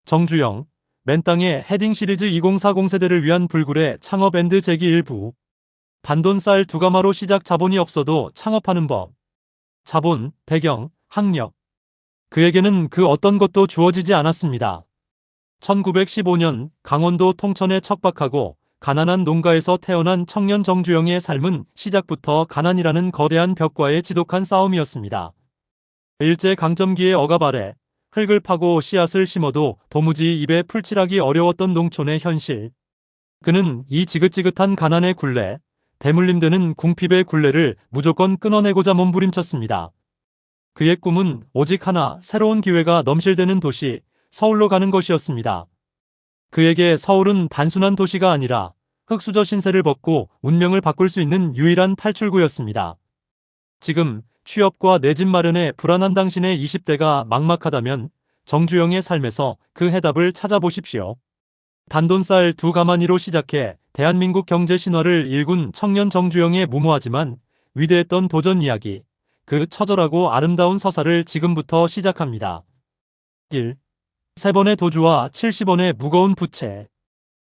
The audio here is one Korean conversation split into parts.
정주영, 맨땅의 헤딩 시리즈 2040 세대를 위한 불굴의 창업 앤드 재기 일부. 단돈 쌀 두 가마로 시작. 자본이 없어도 창업하는 법. 자본, 배경, 학력. 그에게는 그 어떤 것도 주어지지 않았습니다. 1915년 강원도 통천에 척박하고 가난한 농가에서 태어난 청년 정주영의 삶은 시작부터 가난이라는 거대한 벽과의 지독한 싸움이었습니다. 일제강점기의 억압 아래 흙을 파고 씨앗을 심어도 도무지 입에 풀칠하기 어려웠던 농촌의 현실. 그는 이 지긋지긋한 가난의 굴레, 대물림되는 궁핍의 굴레를 무조건 끊어내고자 몸부림쳤습니다. 그의 꿈은 오직 하나, 새로운 기회가 넘실대는 도시, 서울로 가는 것이었습니다. 그에게 서울은 단순한 도시가 아니라 흙수저 신세를 벗고 운명을 바꿀 수 있는 유일한 탈출구였습니다. 지금 취업과 내 집 마련에 불안한 당신의 20대가 막막하다면 정주영의 삶에서 그 해답을 찾아보십시오. 단돈 쌀 두 가마니로 시작해 대한민국 경제 신화를 일군 청년 정주영의 무모하지만 위대했던 도전 이야기, 그 처절하고 아름다운 서사를 지금부터 시작합니다. 1. 3번의 도주와 70원의 무거운 부채.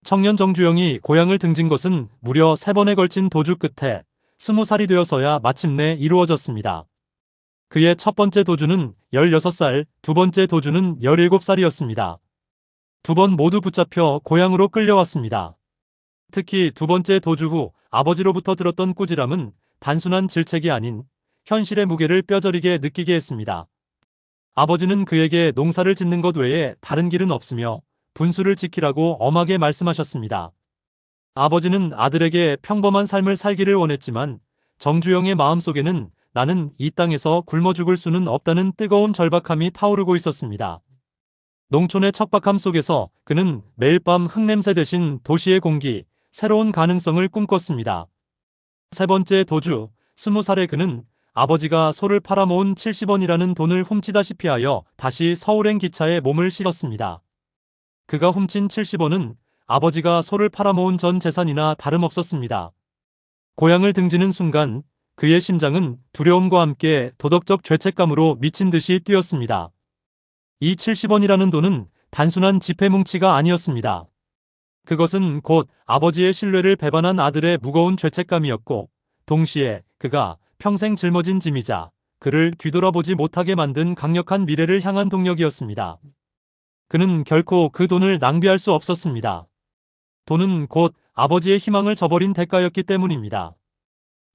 청년 정주영이 고향을 등진 것은 무려 3번에 걸친 도주 끝에 20살이 되어서야 마침내 이루어졌습니다. 그의 첫 번째 도주는 16살, 두 번째 도주는 17살이었습니다. 두 번 모두 붙잡혀 고향으로 끌려왔습니다. 특히 두 번째 도주 후 아버지로부터 들었던 꾸지람은 단순한 질책이 아닌 현실의 무게를 뼈저리게 느끼게 했습니다. 아버지는 그에게 농사를 짓는 것 외에 다른 길은 없으며 분수를 지키라고 엄하게 말씀하셨습니다. 아버지는 아들에게 평범한 삶을 살기를 원했지만 정주영의 마음속에는 나는 이 땅에서 굶어 죽을 수는 없다는 뜨거운 절박함이 타오르고 있었습니다. 농촌의 척박함 속에서 그는 매일 밤 흙냄새 대신 도시의 공기, 새로운 가능성을 꿈꿨습니다. 세 번째 도주, 20살의 그는 아버지가 소를 팔아모은 70원이라는 돈을 훔치다시피 하여 다시 서울행 기차에 몸을 실었습니다. 그가 훔친 70원은 아버지가 소를 팔아모은 전 재산이나 다름없었습니다. 고향을 등지는 순간 그의 심장은 두려움과 함께 도덕적 죄책감으로 미친 듯이 뛰었습니다. 이 70원이라는 돈은 단순한 지폐 뭉치가 아니었습니다. 그것은 곧 아버지의 신뢰를 배반한 아들의 무거운 죄책감이었고, 동시에 그가 평생 짊어진 짐이자 그를 뒤돌아보지 못하게 만든 강력한 미래를 향한 동력이었습니다. 그는 결코 그 돈을 낭비할 수 없었습니다. 돈은 곧 아버지의 희망을 저버린 대가였기 때문입니다.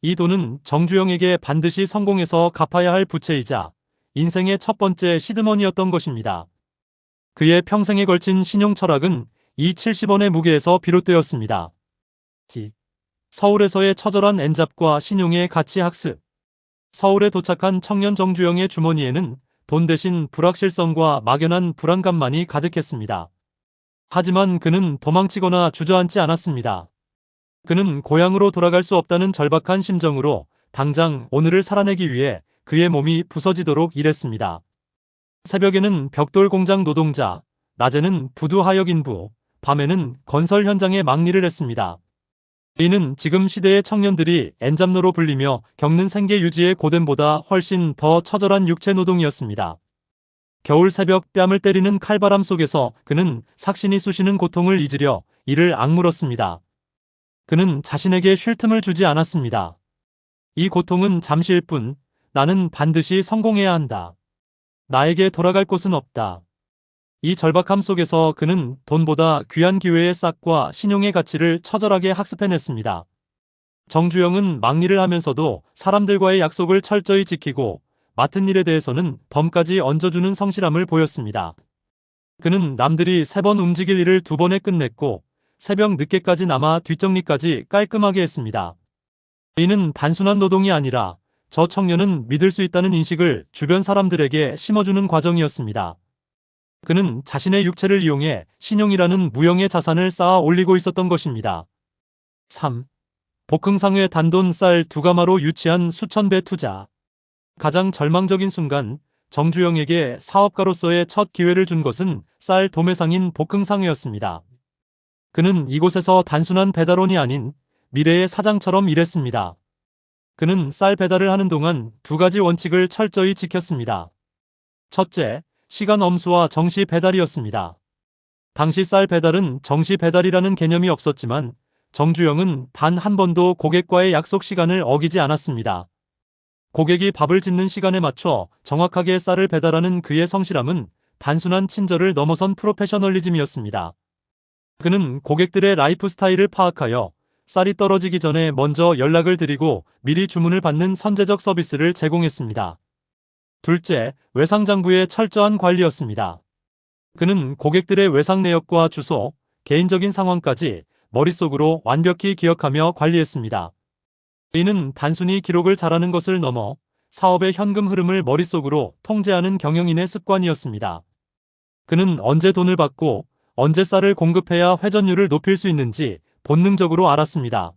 이 돈은 정주영에게 반드시 성공해서 갚아야 할 부채이자 인생의 첫 번째 시드머니였던 것입니다. 그의 평생에 걸친 신용 철학은 이 70원의 무게에서 비롯되었습니다. 서울에서의 처절한 엔잡과 신용의 가치 학습. 서울에 도착한 청년 정주영의 주머니에는 돈 대신 불확실성과 막연한 불안감만이 가득했습니다. 하지만 그는 도망치거나 주저앉지 않았습니다. 그는 고향으로 돌아갈 수 없다는 절박한 심정으로 당장 오늘을 살아내기 위해 그의 몸이 부서지도록 일했습니다. 새벽에는 벽돌 공장 노동자, 낮에는 부두 하역 인부, 밤에는 건설 현장에 막일을 했습니다. 이는 지금 시대의 청년들이 엔잡노로 불리며 겪는 생계 유지의 고됨보다 훨씬 더 처절한 육체 노동이었습니다. 겨울 새벽 뺨을 때리는 칼바람 속에서 그는 삭신이 쑤시는 고통을 잊으려 이를 악물었습니다. 그는 자신에게 쉴 틈을 주지 않았습니다. 이 고통은 잠시일 뿐, 나는 반드시 성공해야 한다. 나에게 돌아갈 곳은 없다. 이 절박함 속에서 그는 돈보다 귀한 기회의 싹과 신용의 가치를 처절하게 학습해냈습니다. 정주영은 막일을 하면서도 사람들과의 약속을 철저히 지키고 맡은 일에 대해서는 덤까지 얹어주는 성실함을 보였습니다. 그는 남들이 3번 움직일 일을 2번에 끝냈고 새벽 늦게까지 남아 뒷정리까지 깔끔하게 했습니다. 이는 단순한 노동이 아니라 저 청년은 믿을 수 있다는 인식을 주변 사람들에게 심어주는 과정이었습니다. 그는 자신의 육체를 이용해 신용이라는 무형의 자산을 쌓아 올리고 있었던 것입니다. 3. 복흥상회 단돈 쌀 두 가마로 유치한 수천 배 투자. 가장 절망적인 순간 정주영에게 사업가로서의 첫 기회를 준 것은 쌀 도매상인 복흥상회였습니다. 그는 이곳에서 단순한 배달원이 아닌 미래의 사장처럼 일했습니다. 그는 쌀 배달을 하는 동안 2가지 원칙을 철저히 지켰습니다. 첫째, 시간 엄수와 정시 배달이었습니다. 당시 쌀 배달은 정시 배달이라는 개념이 없었지만 정주영은 단 한 번도 고객과의 약속 시간을 어기지 않았습니다. 고객이 밥을 짓는 시간에 맞춰 정확하게 쌀을 배달하는 그의 성실함은 단순한 친절을 넘어선 프로페셔널리즘이었습니다. 그는 고객들의 라이프 스타일을 파악하여 쌀이 떨어지기 전에 먼저 연락을 드리고 미리 주문을 받는 선제적 서비스를 제공했습니다. 둘째, 외상장부의 철저한 관리였습니다. 그는 고객들의 외상 내역과 주소, 개인적인 상황까지 머릿속으로 완벽히 기억하며 관리했습니다. 이는 단순히 기록을 잘하는 것을 넘어 사업의 현금 흐름을 머릿속으로 통제하는 경영인의 습관이었습니다. 그는 언제 돈을 받고 언제 쌀을 공급해야 회전율을 높일 수 있는지 본능적으로 알았습니다.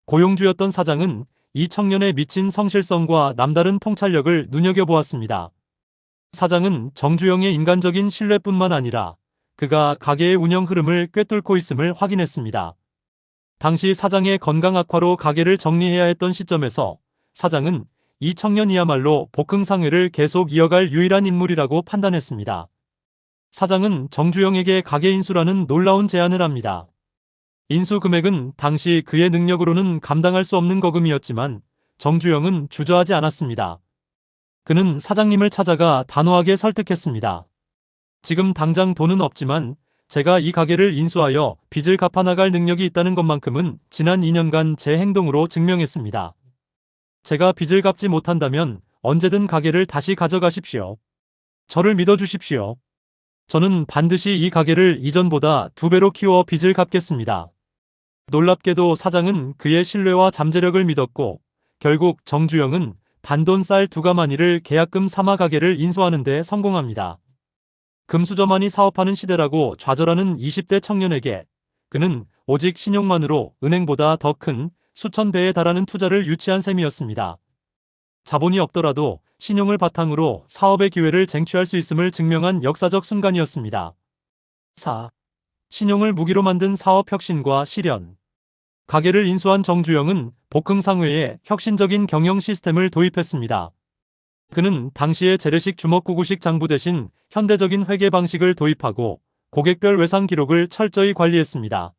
고용주였던 사장은 이 청년의 미친 성실성과 남다른 통찰력을 눈여겨보았습니다. 사장은 정주영의 인간적인 신뢰뿐만 아니라 그가 가게의 운영 흐름을 꿰뚫고 있음을 확인했습니다. 당시 사장의 건강 악화로 가게를 정리해야 했던 시점에서 사장은 이 청년이야말로 복흥상회를 계속 이어갈 유일한 인물이라고 판단했습니다. 사장은 정주영에게 가게 인수라는 놀라운 제안을 합니다. 인수 금액은 당시 그의 능력으로는 감당할 수 없는 거금이었지만 정주영은 주저하지 않았습니다. 그는 사장님을 찾아가 단호하게 설득했습니다. 지금 당장 돈은 없지만 제가 이 가게를 인수하여 빚을 갚아나갈 능력이 있다는 것만큼은 지난 2년간 제 행동으로 증명했습니다. 제가 빚을 갚지 못한다면 언제든 가게를 다시 가져가십시오. 저를 믿어주십시오. 저는 반드시 이 가게를 이전보다 2배로 키워 빚을 갚겠습니다. 놀랍게도 사장은 그의 신뢰와 잠재력을 믿었고 결국 정주영은 단돈 쌀 2가마니를 계약금 삼아 가게를 인수하는 데 성공합니다. 금수저만이 사업하는 시대라고 좌절하는 20대 청년에게 그는 오직 신용만으로 은행보다 더 큰 수천 배에 달하는 투자를 유치한 셈이었습니다. 자본이 없더라도 신용을 바탕으로 사업의 기회를 쟁취할 수 있음을 증명한 역사적 순간이었습니다. 4. 신용을 무기로 만든 사업 혁신과 실현. 가게를 인수한 정주영은 복흥상회에 혁신적인 경영 시스템을 도입했습니다. 그는 당시의 재래식 주먹구구식 장부 대신 현대적인 회계 방식을 도입하고 고객별 외상 기록을 철저히 관리했습니다.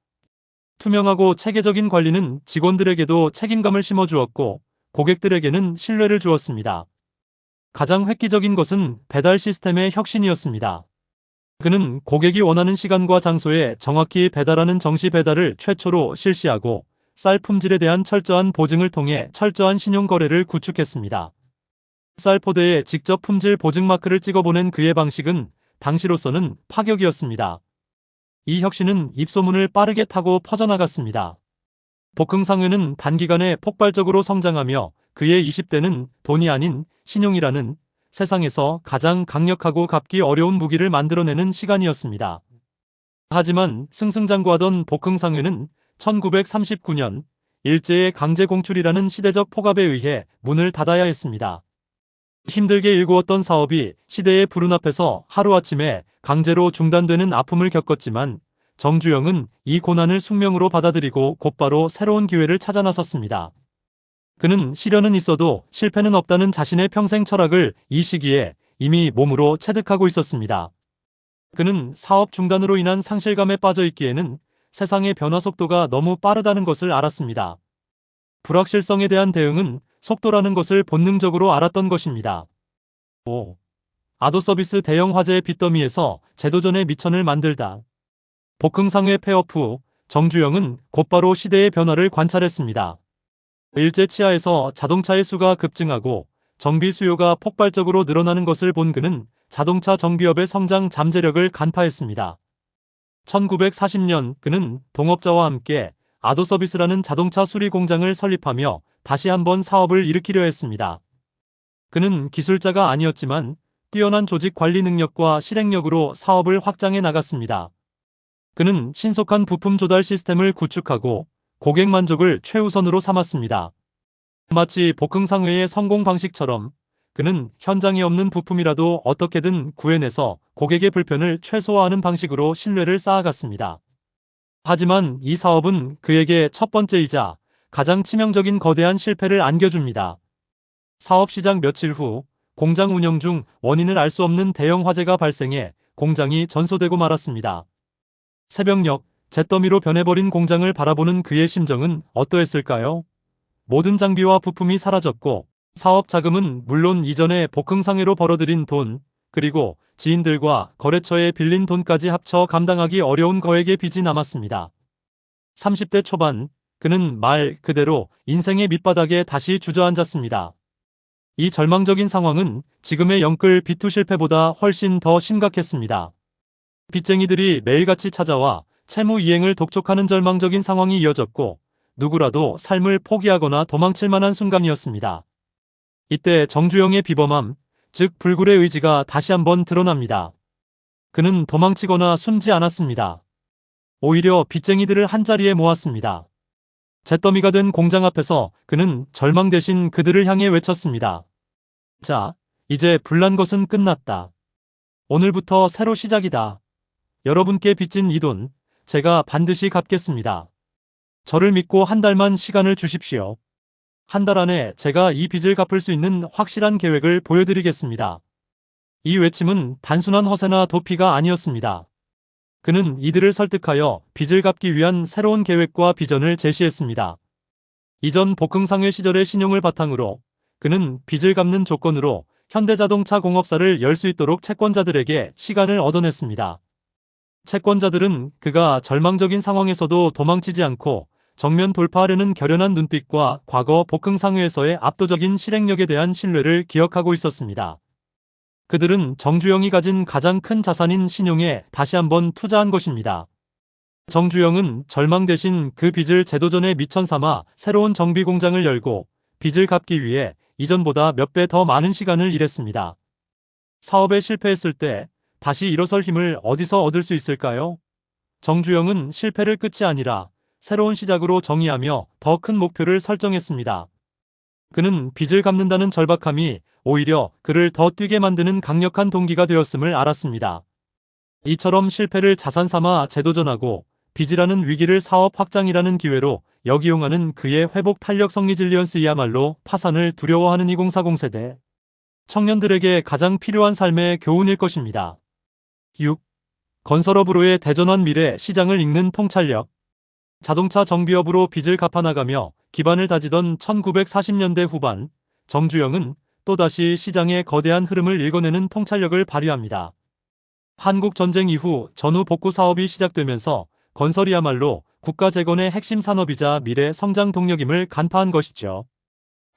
투명하고 체계적인 관리는 직원들에게도 책임감을 심어주었고 고객들에게는 신뢰를 주었습니다. 가장 획기적인 것은 배달 시스템의 혁신이었습니다. 그는 고객이 원하는 시간과 장소에 정확히 배달하는 정시 배달을 최초로 실시하고 쌀 품질에 대한 철저한 보증을 통해 철저한 신용 거래를 구축했습니다. 쌀 포대에 직접 품질 보증 마크를 찍어보낸 그의 방식은 당시로서는 파격이었습니다. 이 혁신은 입소문을 빠르게 타고 퍼져나갔습니다. 복흥상회는 단기간에 폭발적으로 성장하며 그의 20대는 돈이 아닌 신용이라는 세상에서 가장 강력하고 갚기 어려운 무기를 만들어내는 시간이었습니다. 하지만 승승장구하던 복흥상회는 1939년 일제의 강제 공출이라는 시대적 폭압에 의해 문을 닫아야 했습니다. 힘들게 일구었던 사업이 시대의 불운 앞에서 하루아침에 강제로 중단되는 아픔을 겪었지만 정주영은 이 고난을 숙명으로 받아들이고 곧바로 새로운 기회를 찾아 나섰습니다. 그는 시련은 있어도 실패는 없다는 자신의 평생 철학을 이 시기에 이미 몸으로 체득하고 있었습니다. 그는 사업 중단으로 인한 상실감에 빠져 있기에는 세상의 변화 속도가 너무 빠르다는 것을 알았습니다. 불확실성에 대한 대응은 속도라는 것을 본능적으로 알았던 것입니다. 5. 아도 서비스 대형 화재의 빚더미에서 제도전의 미천을 만들다. 복흥상회 폐업 후 정주영은 곧바로 시대의 변화를 관찰했습니다. 일제 치하에서 자동차의 수가 급증하고 정비 수요가 폭발적으로 늘어나는 것을 본 그는 자동차 정비업의 성장 잠재력을 간파했습니다. 1940년 그는 동업자와 함께 아도 서비스라는 자동차 수리 공장을 설립하며 다시 한번 사업을 일으키려 했습니다. 그는 기술자가 아니었지만 뛰어난 조직 관리 능력과 실행력으로 사업을 확장해 나갔습니다. 그는 신속한 부품 조달 시스템을 구축하고 고객 만족을 최우선으로 삼았습니다. 마치 복흥상회의 성공 방식처럼 그는 현장에 없는 부품이라도 어떻게든 구해내서 고객의 불편을 최소화하는 방식으로 신뢰를 쌓아갔습니다. 하지만 이 사업은 그에게 첫 번째이자 가장 치명적인 거대한 실패를 안겨줍니다. 사업 시작 며칠 후 공장 운영 중 원인을 알 수 없는 대형 화재가 발생해 공장이 전소되고 말았습니다. 새벽녘 잿더미로 변해버린 공장을 바라보는 그의 심정은 어떠했을까요? 모든 장비와 부품이 사라졌고 사업 자금은 물론 이전에 복흥상회로 벌어들인 돈, 그리고 지인들과 거래처에 빌린 돈까지 합쳐 감당하기 어려운 거액의 빚이 남았습니다. 30대 초반, 그는 말 그대로 인생의 밑바닥에 다시 주저앉았습니다. 이 절망적인 상황은 지금의 영끌 비투 실패보다 훨씬 더 심각했습니다. 빚쟁이들이 매일같이 찾아와 채무 이행을 독촉하는 절망적인 상황이 이어졌고 누구라도 삶을 포기하거나 도망칠 만한 순간이었습니다. 이때 정주영의 비범함, 즉 불굴의 의지가 다시 한번 드러납니다. 그는 도망치거나 숨지 않았습니다. 오히려 빚쟁이들을 한자리에 모았습니다. 잿더미가 된 공장 앞에서 그는 절망 대신 그들을 향해 외쳤습니다. 자, 이제 불난 것은 끝났다. 오늘부터 새로 시작이다. 여러분께 빚진 이 돈, 제가 반드시 갚겠습니다. 저를 믿고 한 달만 시간을 주십시오. 한 달 안에 제가 이 빚을 갚을 수 있는 확실한 계획을 보여드리겠습니다. 이 외침은 단순한 허세나 도피가 아니었습니다. 그는 이들을 설득하여 빚을 갚기 위한 새로운 계획과 비전을 제시했습니다. 이전 복흥상회 시절의 신용을 바탕으로 그는 빚을 갚는 조건으로 현대자동차 공업사를 열 수 있도록 채권자들에게 시간을 얻어냈습니다. 채권자들은 그가 절망적인 상황에서도 도망치지 않고 정면 돌파하려는 결연한 눈빛과 과거 복흥상회에서의 압도적인 실행력에 대한 신뢰를 기억하고 있었습니다. 그들은 정주영이 가진 가장 큰 자산인 신용에 다시 한번 투자한 것입니다. 정주영은 절망 대신 그 빚을 제도전에 미천 삼아 새로운 정비 공장을 열고 빚을 갚기 위해 이전보다 몇 배 더 많은 시간을 일했습니다. 사업에 실패했을 때 다시 일어설 힘을 어디서 얻을 수 있을까요? 정주영은 실패를 끝이 아니라 새로운 시작으로 정의하며 더 큰 목표를 설정했습니다. 그는 빚을 갚는다는 절박함이 오히려 그를 더 뛰게 만드는 강력한 동기가 되었음을 알았습니다. 이처럼 실패를 자산 삼아 재도전하고 빚이라는 위기를 사업 확장이라는 기회로 역이용하는 그의 회복 탄력 성리질리언스이야말로 파산을 두려워하는 2040 세대 청년들에게 가장 필요한 삶의 교훈일 것입니다. 6. 건설업으로의 대전환 미래 시장을 읽는 통찰력. 자동차 정비업으로 빚을 갚아나가며 기반을 다지던 1940년대 후반, 정주영은 또다시 시장의 거대한 흐름을 읽어내는 통찰력을 발휘합니다. 한국 전쟁 이후 전후 복구 사업이 시작되면서 건설이야말로 국가 재건의 핵심 산업이자 미래 성장 동력임을 간파한 것이죠.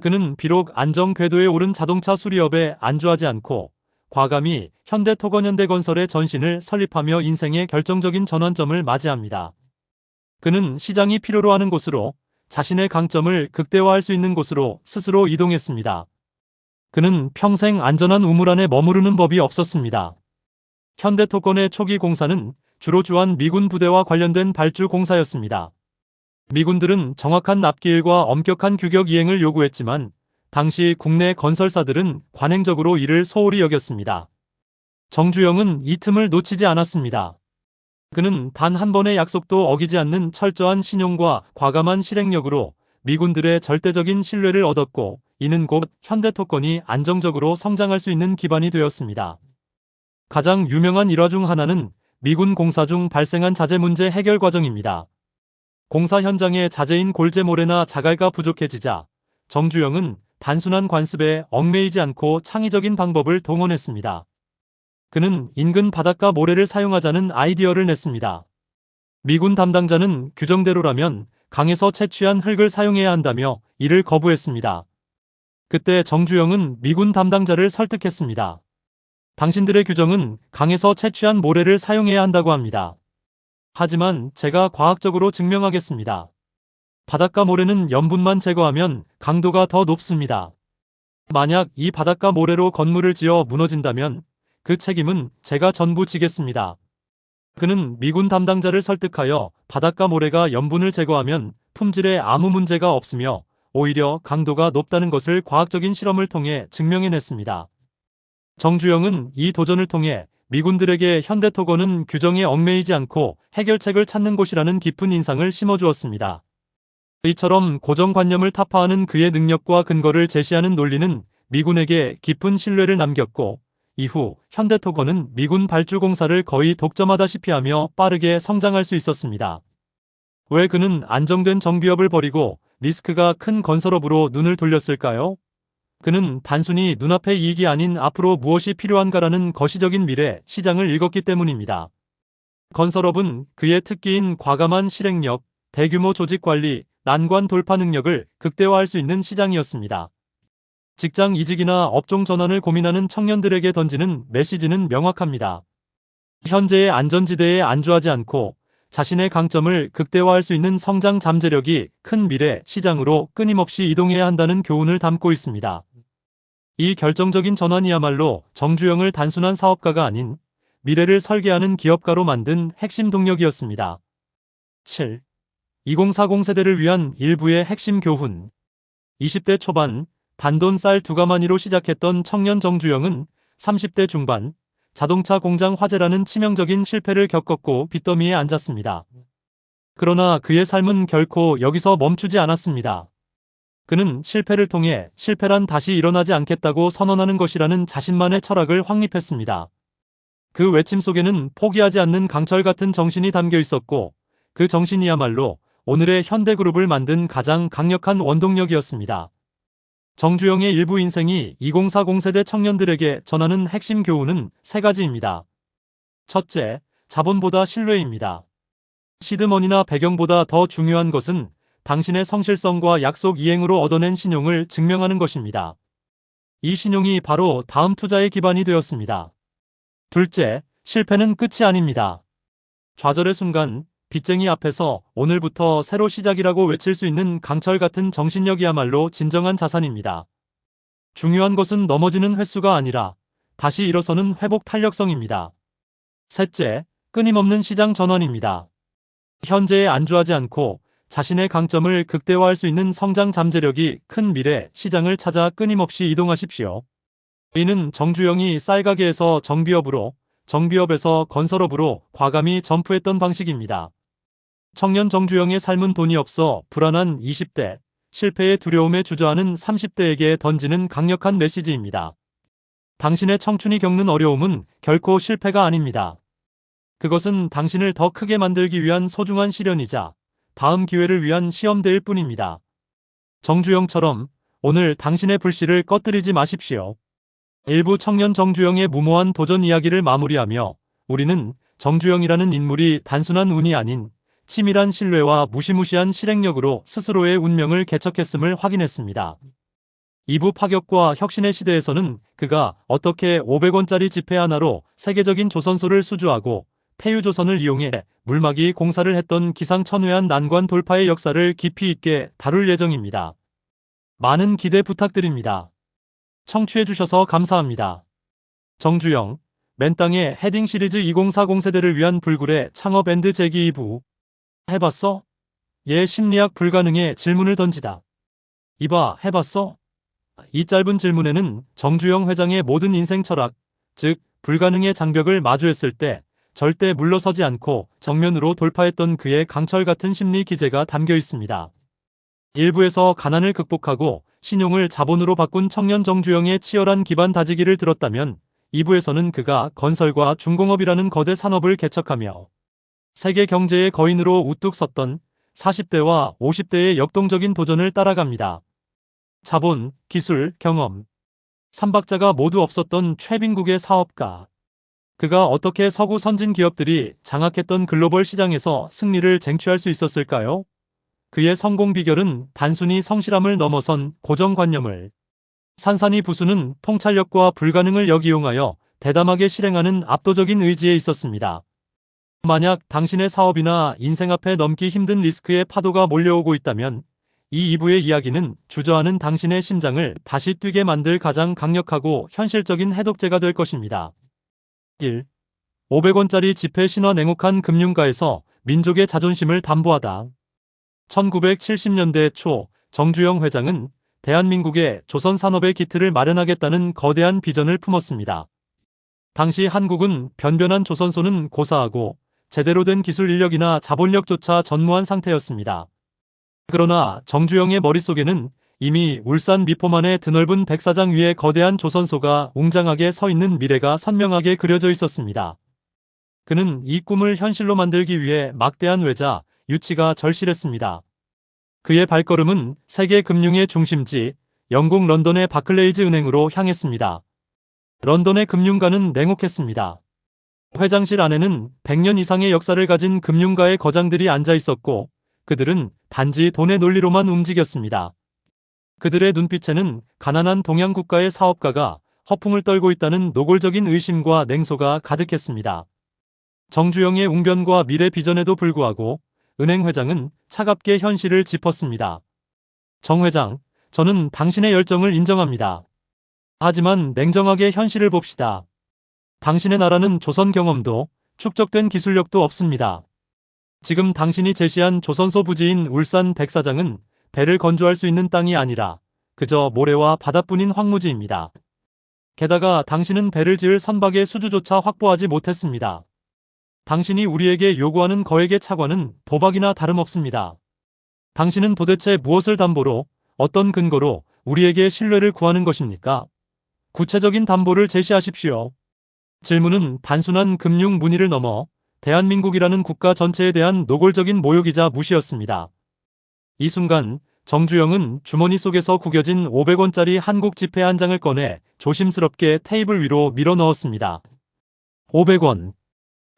그는 비록 안정 궤도에 오른 자동차 수리업에 안주하지 않고 과감히 현대토건현대건설의 전신을 설립하며 인생의 결정적인 전환점을 맞이합니다. 그는 시장이 필요로 하는 곳으로, 자신의 강점을 극대화할 수 있는 곳으로 스스로 이동했습니다. 그는 평생 안전한 우물 안에 머무르는 법이 없었습니다. 현대토건의 초기 공사는 주로 주한 미군 부대와 관련된 발주 공사였습니다. 미군들은 정확한 납기일과 엄격한 규격 이행을 요구했지만 당시 국내 건설사들은 관행적으로 이를 소홀히 여겼습니다. 정주영은 이 틈을 놓치지 않았습니다. 그는 단 한 번의 약속도 어기지 않는 철저한 신용과 과감한 실행력으로 미군들의 절대적인 신뢰를 얻었고 이는 곧 현대토건이 안정적으로 성장할 수 있는 기반이 되었습니다. 가장 유명한 일화 중 하나는 미군 공사 중 발생한 자재 문제 해결 과정입니다. 공사 현장에 자재인 골재모래나 자갈가 부족해지자 정주영은 단순한 관습에 얽매이지 않고 창의적인 방법을 동원했습니다. 그는 인근 바닷가 모래를 사용하자는 아이디어를 냈습니다. 미군 담당자는 규정대로라면 강에서 채취한 흙을 사용해야 한다며 이를 거부했습니다. 그때 정주영은 미군 담당자를 설득했습니다. 당신들의 규정은 강에서 채취한 모래를 사용해야 한다고 합니다. 하지만 제가 과학적으로 증명하겠습니다. 바닷가 모래는 염분만 제거하면 강도가 더 높습니다. 만약 이 바닷가 모래로 건물을 지어 무너진다면 그 책임은 제가 전부 지겠습니다. 그는 미군 담당자를 설득하여 바닷가 모래가 염분을 제거하면 품질에 아무 문제가 없으며 오히려 강도가 높다는 것을 과학적인 실험을 통해 증명해냈습니다. 정주영은 이 도전을 통해 미군들에게 현대토건은 규정에 얽매이지 않고 해결책을 찾는 곳이라는 깊은 인상을 심어주었습니다. 이처럼 고정관념을 타파하는 그의 능력과 근거를 제시하는 논리는 미군에게 깊은 신뢰를 남겼고 이후 현대토건은 미군 발주공사를 거의 독점하다시피 하며 빠르게 성장할 수 있었습니다. 왜 그는 안정된 정비업을 버리고 리스크가 큰 건설업으로 눈을 돌렸을까요? 그는 단순히 눈앞의 이익이 아닌 앞으로 무엇이 필요한가라는 거시적인 미래 시장을 읽었기 때문입니다. 건설업은 그의 특기인 과감한 실행력, 대규모 조직 관리, 난관 돌파 능력을 극대화할 수 있는 시장이었습니다. 직장 이직이나 업종 전환을 고민하는 청년들에게 던지는 메시지는 명확합니다. 현재의 안전지대에 안주하지 않고 자신의 강점을 극대화할 수 있는 성장 잠재력이 큰 미래 시장으로 끊임없이 이동해야 한다는 교훈을 담고 있습니다. 이 결정적인 전환이야말로 정주영을 단순한 사업가가 아닌 미래를 설계하는 기업가로 만든 핵심 동력이었습니다. 7. 2040 세대를 위한 일부의 핵심 교훈. 20대 초반 단돈 쌀 두 가마니로 시작했던 청년 정주영은 30대 중반 자동차 공장 화재라는 치명적인 실패를 겪었고 빚더미에 앉았습니다. 그러나 그의 삶은 결코 여기서 멈추지 않았습니다. 그는 실패를 통해 실패란 다시 일어나지 않겠다고 선언하는 것이라는 자신만의 철학을 확립했습니다. 그 외침 속에는 포기하지 않는 강철 같은 정신이 담겨 있었고 그 정신이야말로 오늘의 현대그룹을 만든 가장 강력한 원동력이었습니다. 정주영의 일부 인생이 2040 세대 청년들에게 전하는 핵심 교훈은 세 가지입니다. 첫째, 자본보다 신뢰입니다. 시드머니나 배경보다 더 중요한 것은 당신의 성실성과 약속 이행으로 얻어낸 신용을 증명하는 것입니다. 이 신용이 바로 다음 투자의 기반이 되었습니다. 둘째, 실패는 끝이 아닙니다. 좌절의 순간, 빚쟁이 앞에서 오늘부터 새로 시작이라고 외칠 수 있는 강철 같은 정신력이야말로 진정한 자산입니다. 중요한 것은 넘어지는 횟수가 아니라 다시 일어서는 회복 탄력성입니다. 셋째, 끊임없는 시장 전환입니다. 현재에 안주하지 않고 자신의 강점을 극대화할 수 있는 성장 잠재력이 큰 미래 시장을 찾아 끊임없이 이동하십시오. 이는 정주영이 쌀가게에서 정비업으로, 정비업에서 건설업으로 과감히 점프했던 방식입니다. 청년 정주영의 삶은 돈이 없어 불안한 20대, 실패의 두려움에 주저하는 30대에게 던지는 강력한 메시지입니다. 당신의 청춘이 겪는 어려움은 결코 실패가 아닙니다. 그것은 당신을 더 크게 만들기 위한 소중한 시련이자 다음 기회를 위한 시험대일 뿐입니다. 정주영처럼 오늘 당신의 불씨를 꺼뜨리지 마십시오. 일부 청년 정주영의 무모한 도전 이야기를 마무리하며 우리는 정주영이라는 인물이 단순한 운이 아닌 치밀한 신뢰와 무시무시한 실행력으로 스스로의 운명을 개척했음을 확인했습니다. 2부 파격과 혁신의 시대에서는 그가 어떻게 500원짜리 지폐 하나로 세계적인 조선소를 수주하고 폐유조선을 이용해 물막이 공사를 했던 기상천외한 난관 돌파의 역사를 깊이 있게 다룰 예정입니다. 많은 기대 부탁드립니다. 청취해주셔서 감사합니다. 정주영, 맨땅의 헤딩 시리즈 2040 세대를 위한 불굴의 창업 앤드 재기 2부. 해봤어? 얘 심리학 불가능에 질문을 던지다. 이봐, 해봤어? 이 짧은 질문에는 정주영 회장의 모든 인생 철학, 즉 불가능의 장벽을 마주했을 때 절대 물러서지 않고 정면으로 돌파했던 그의 강철 같은 심리 기제가 담겨 있습니다. 일부에서 가난을 극복하고 신용을 자본으로 바꾼 청년 정주영의 치열한 기반 다지기를 들었다면 2부에서는 그가 건설과 중공업이라는 거대 산업을 개척하며 세계 경제의 거인으로 우뚝 섰던 40대와 50대의 역동적인 도전을 따라갑니다. 자본, 기술, 경험. 3박자가 모두 없었던 최빈국의 사업가. 그가 어떻게 서구 선진 기업들이 장악했던 글로벌 시장에서 승리를 쟁취할 수 있었을까요? 그의 성공 비결은 단순히 성실함을 넘어선 고정관념을 산산이 부수는 통찰력과 불가능을 역이용하여 대담하게 실행하는 압도적인 의지에 있었습니다. 만약 당신의 사업이나 인생 앞에 넘기 힘든 리스크의 파도가 몰려오고 있다면 이 2부의 이야기는 주저하는 당신의 심장을 다시 뛰게 만들 가장 강력하고 현실적인 해독제가 될 것입니다. 1. 500원짜리 지폐 신화 냉혹한 금융가에서 민족의 자존심을 담보하다. 1970년대 초 정주영 회장은 대한민국의 조선 산업의 기틀을 마련하겠다는 거대한 비전을 품었습니다. 당시 한국은 변변한 조선소는 고사하고 제대로 된 기술 인력이나 자본력조차 전무한 상태였습니다. 그러나 정주영의 머릿속에는 이미 울산 미포만의 드넓은 백사장 위에 거대한 조선소가 웅장하게 서 있는 미래가 선명하게 그려져 있었습니다. 그는 이 꿈을 현실로 만들기 위해 막대한 외자, 유치가 절실했습니다. 그의 발걸음은 세계 금융의 중심지, 영국 런던의 바클레이즈 은행으로 향했습니다. 런던의 금융가는 냉혹했습니다. 회장실 안에는 100년 이상의 역사를 가진 금융가의 거장들이 앉아 있었고, 그들은 단지 돈의 논리로만 움직였습니다. 그들의 눈빛에는 가난한 동양 국가의 사업가가 허풍을 떨고 있다는 노골적인 의심과 냉소가 가득했습니다. 정주영의 웅변과 미래 비전에도 불구하고 은행 회장은 차갑게 현실을 짚었습니다. 정 회장, 저는 당신의 열정을 인정합니다. 하지만 냉정하게 현실을 봅시다. 당신의 나라는 조선 경험도 축적된 기술력도 없습니다. 지금 당신이 제시한 조선소 부지인 울산 백사장은 배를 건조할 수 있는 땅이 아니라 그저 모래와 바다뿐인 황무지입니다. 게다가 당신은 배를 지을 선박의 수주조차 확보하지 못했습니다. 당신이 우리에게 요구하는 거액의 차관은 도박이나 다름없습니다. 당신은 도대체 무엇을 담보로, 어떤 근거로 우리에게 신뢰를 구하는 것입니까? 구체적인 담보를 제시하십시오. 질문은 단순한 금융 문의를 넘어 대한민국이라는 국가 전체에 대한 노골적인 모욕이자 무시였습니다. 이 순간 정주영은 주머니 속에서 구겨진 500원짜리 한국 지폐 한 장을 꺼내 조심스럽게 테이블 위로 밀어 넣었습니다. 500원.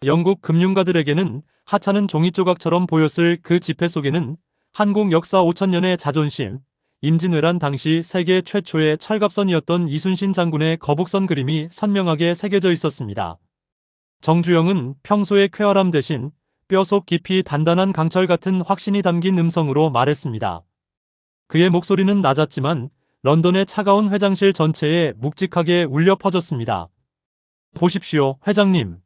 영국 금융가들에게는 하찮은 종이 조각처럼 보였을 그 지폐 속에는 한국 역사 5000년의 자존심, 임진왜란 당시 세계 최초의 철갑선이었던 이순신 장군의 거북선 그림이 선명하게 새겨져 있었습니다. 정주영은 평소의 쾌활함 대신 뼈속 깊이 단단한 강철 같은 확신이 담긴 음성으로 말했습니다. 그의 목소리는 낮았지만 런던의 차가운 회장실 전체에 묵직하게 울려 퍼졌습니다. 보십시오, 회장님.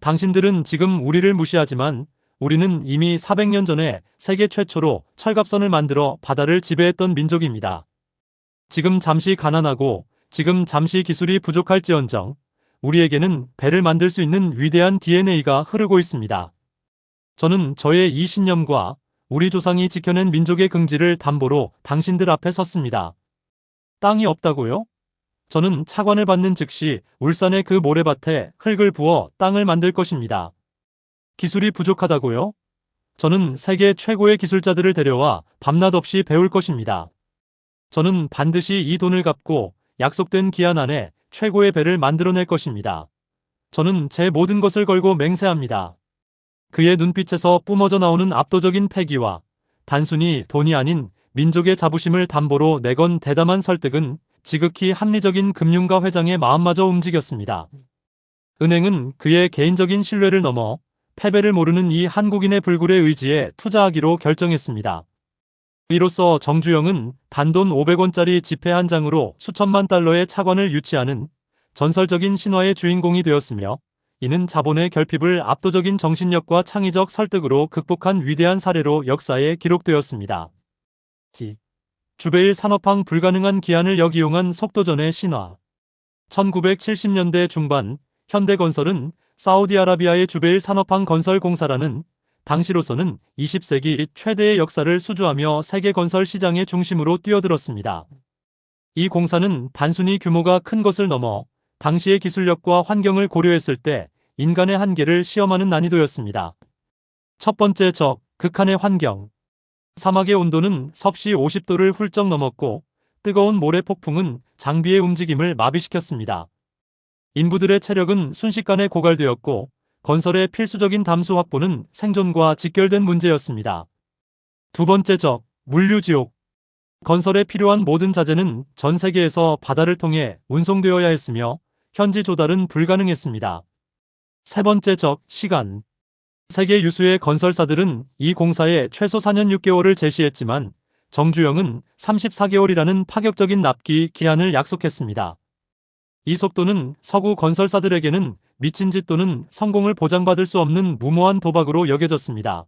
당신들은 지금 우리를 무시하지만 우리는 이미 400년 전에 세계 최초로 철갑선을 만들어 바다를 지배했던 민족입니다. 지금 잠시 가난하고 지금 잠시 기술이 부족할지언정 우리에게는 배를 만들 수 있는 위대한 DNA가 흐르고 있습니다. 저는 저의 이 신념과 우리 조상이 지켜낸 민족의 긍지를 담보로 당신들 앞에 섰습니다. 땅이 없다고요? 저는 차관을 받는 즉시 울산의 그 모래밭에 흙을 부어 땅을 만들 것입니다. 기술이 부족하다고요? 저는 세계 최고의 기술자들을 데려와 밤낮 없이 배울 것입니다. 저는 반드시 이 돈을 갚고 약속된 기한 안에 최고의 배를 만들어낼 것입니다. 저는 제 모든 것을 걸고 맹세합니다. 그의 눈빛에서 뿜어져 나오는 압도적인 패기와 단순히 돈이 아닌 민족의 자부심을 담보로 내건 대담한 설득은 지극히 합리적인 금융가 회장의 마음마저 움직였습니다. 은행은 그의 개인적인 신뢰를 넘어 패배를 모르는 이 한국인의 불굴의 의지에 투자하기로 결정했습니다. 이로써 정주영은 단돈 500원짜리 지폐 한 장으로 수천만 달러의 차관을 유치하는 전설적인 신화의 주인공이 되었으며 이는 자본의 결핍을 압도적인 정신력과 창의적 설득으로 극복한 위대한 사례로 역사에 기록되었습니다. 주베일 산업항 불가능한 기한을 역이용한 속도전의 신화. 1970년대 중반 현대건설은 사우디아라비아의 주베일 산업항 건설 공사라는 당시로서는 20세기 최대의 역사를 수주하며 세계 건설 시장의 중심으로 뛰어들었습니다. 이 공사는 단순히 규모가 큰 것을 넘어 당시의 기술력과 환경을 고려했을 때 인간의 한계를 시험하는 난이도였습니다. 첫 번째 적, 극한의 환경. 사막의 온도는 섭씨 50도를 훌쩍 넘었고 뜨거운 모래 폭풍은 장비의 움직임을 마비시켰습니다. 인부들의 체력은 순식간에 고갈되었고 건설의 필수적인 담수 확보는 생존과 직결된 문제였습니다. 두 번째 적, 물류지옥. 건설에 필요한 모든 자재는 전 세계에서 바다를 통해 운송되어야 했으며 현지 조달은 불가능했습니다. 세 번째 적, 시간. 세계 유수의 건설사들은 이 공사에 최소 4년 6개월을 제시했지만 정주영은 34개월이라는 파격적인 납기 기한을 약속했습니다. 이 속도는 서구 건설사들에게는 미친 짓 또는 성공을 보장받을 수 없는 무모한 도박으로 여겨졌습니다.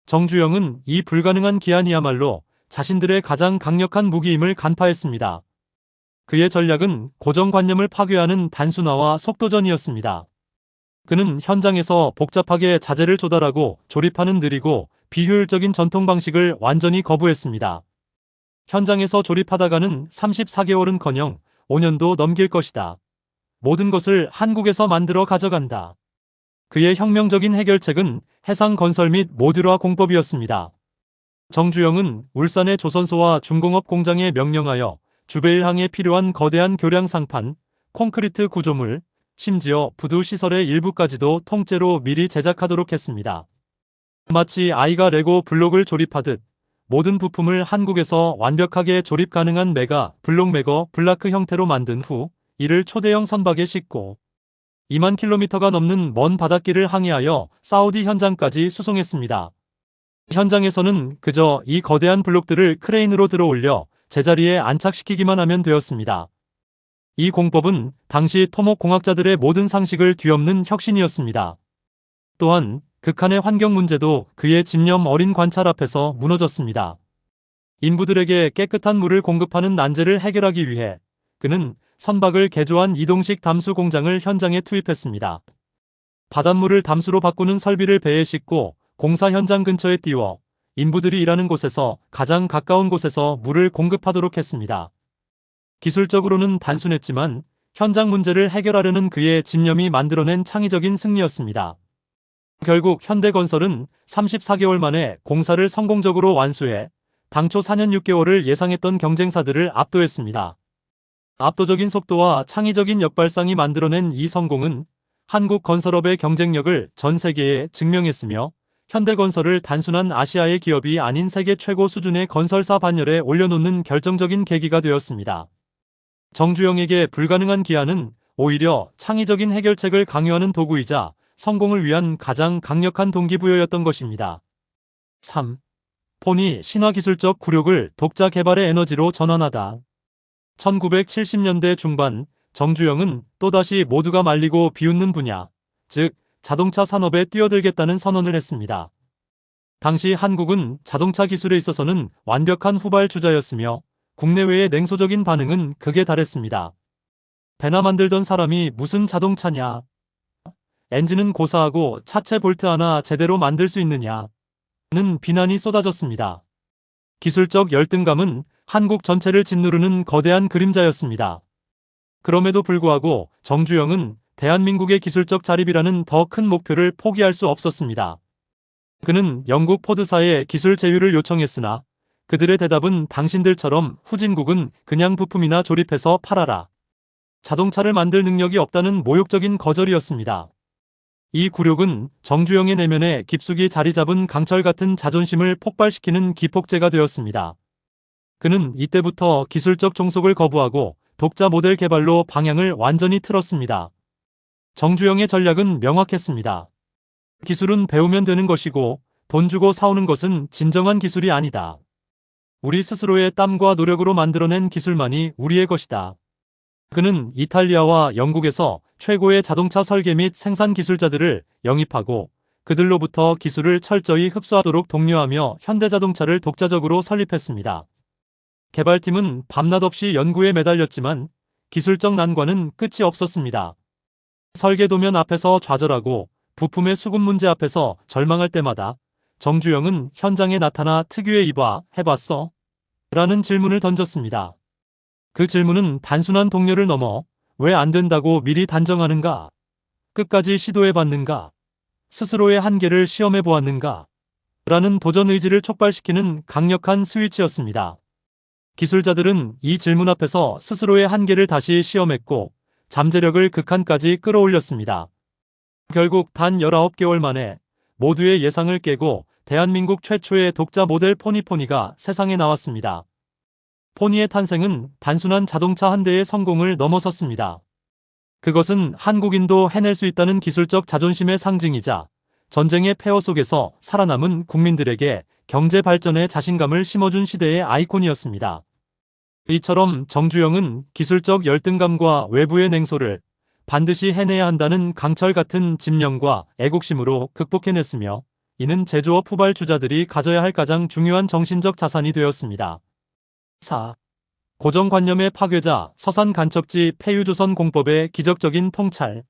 정주영은 이 불가능한 기한이야말로 자신들의 가장 강력한 무기임을 간파했습니다. 그의 전략은 고정관념을 파괴하는 단순화와 속도전이었습니다. 그는 현장에서 복잡하게 자재를 조달하고 조립하는 느리고 비효율적인 전통 방식을 완전히 거부했습니다. 현장에서 조립하다가는 34개월은커녕 5년도 넘길 것이다. 모든 것을 한국에서 만들어 가져간다. 그의 혁명적인 해결책은 해상건설 및 모듈화 공법이었습니다. 정주영은 울산의 조선소와 중공업 공장에 명령하여 주베일항에 필요한 거대한 교량 상판, 콘크리트 구조물, 심지어 부두 시설의 일부까지도 통째로 미리 제작하도록 했습니다. 마치 아이가 레고 블록을 조립하듯 모든 부품을 한국에서 완벽하게 조립 가능한 메가 블록 메거 블라크 형태로 만든 후 이를 초대형 선박에 싣고 2만 킬로미터가 넘는 먼 바닷길을 항해하여 사우디 현장까지 수송했습니다. 현장에서는 그저 이 거대한 블록들을 크레인으로 들어올려 제자리에 안착시키기만 하면 되었습니다. 이 공법은 당시 토목 공학자들의 모든 상식을 뒤엎는 혁신이었습니다. 또한 극한의 환경 문제도 그의 집념 어린 관찰 앞에서 무너졌습니다. 인부들에게 깨끗한 물을 공급하는 난제를 해결하기 위해 그는 선박을 개조한 이동식 담수 공장을 현장에 투입했습니다. 바닷물을 담수로 바꾸는 설비를 배에 싣고 공사 현장 근처에 띄워 인부들이 일하는 곳에서 가장 가까운 곳에서 물을 공급하도록 했습니다. 기술적으로는 단순했지만 현장 문제를 해결하려는 그의 집념이 만들어낸 창의적인 승리였습니다. 결국 현대건설은 34개월 만에 공사를 성공적으로 완수해 당초 4년 6개월을 예상했던 경쟁사들을 압도했습니다. 압도적인 속도와 창의적인 역발상이 만들어낸 이 성공은 한국 건설업의 경쟁력을 전 세계에 증명했으며 현대건설을 단순한 아시아의 기업이 아닌 세계 최고 수준의 건설사 반열에 올려놓는 결정적인 계기가 되었습니다. 정주영에게 불가능한 기한은 오히려 창의적인 해결책을 강요하는 도구이자 성공을 위한 가장 강력한 동기부여였던 것입니다. 3. 폰이 신화기술적 굴욕을 독자 개발의 에너지로 전환하다. 1970년대 중반 정주영은 또다시 모두가 말리고 비웃는 분야, 즉 자동차 산업에 뛰어들겠다는 선언을 했습니다. 당시 한국은 자동차 기술에 있어서는 완벽한 후발주자였으며 국내외의 냉소적인 반응은 극에 달했습니다. 배나 만들던 사람이 무슨 자동차냐? 엔진은 고사하고 차체 볼트 하나 제대로 만들 수 있느냐? 는 비난이 쏟아졌습니다. 기술적 열등감은 한국 전체를 짓누르는 거대한 그림자였습니다. 그럼에도 불구하고 정주영은 대한민국의 기술적 자립이라는 더 큰 목표를 포기할 수 없었습니다. 그는 영국 포드사에 기술 제휴를 요청했으나 그들의 대답은 당신들처럼 후진국은 그냥 부품이나 조립해서 팔아라. 자동차를 만들 능력이 없다는 모욕적인 거절이었습니다. 이 굴욕은 정주영의 내면에 깊숙이 자리 잡은 강철 같은 자존심을 폭발시키는 기폭제가 되었습니다. 그는 이때부터 기술적 종속을 거부하고 독자 모델 개발로 방향을 완전히 틀었습니다. 정주영의 전략은 명확했습니다. 기술은 배우면 되는 것이고 돈 주고 사오는 것은 진정한 기술이 아니다. 우리 스스로의 땀과 노력으로 만들어낸 기술만이 우리의 것이다. 그는 이탈리아와 영국에서 최고의 자동차 설계 및 생산 기술자들을 영입하고 그들로부터 기술을 철저히 흡수하도록 독려하며 현대자동차를 독자적으로 설립했습니다. 개발팀은 밤낮 없이 연구에 매달렸지만 기술적 난관은 끝이 없었습니다. 설계 도면 앞에서 좌절하고 부품의 수급 문제 앞에서 절망할 때마다 정주영은 현장에 나타나 특유의 "이봐, 해봤어? 라는 질문을 던졌습니다. 그 질문은 단순한 동료를 넘어 왜 안 된다고 미리 단정하는가? 끝까지 시도해봤는가? 스스로의 한계를 시험해보았는가? 라는 도전 의지를 촉발시키는 강력한 스위치였습니다. 기술자들은 이 질문 앞에서 스스로의 한계를 다시 시험했고 잠재력을 극한까지 끌어올렸습니다. 결국 단 19개월 만에 모두의 예상을 깨고 대한민국 최초의 독자 모델 포니가 세상에 나왔습니다. 포니의 탄생은 단순한 자동차 한 대의 성공을 넘어섰습니다. 그것은 한국인도 해낼 수 있다는 기술적 자존심의 상징이자 전쟁의 폐허 속에서 살아남은 국민들에게 경제 발전의 자신감을 심어준 시대의 아이콘이었습니다. 이처럼 정주영은 기술적 열등감과 외부의 냉소를 반드시 해내야 한다는 강철 같은 집념과 애국심으로 극복해냈으며 이는 제조업 후발주자들이 가져야 할 가장 중요한 정신적 자산이 되었습니다. 4. 고정관념의 파괴자 서산 간척지 폐유조선 공법의 기적적인 통찰.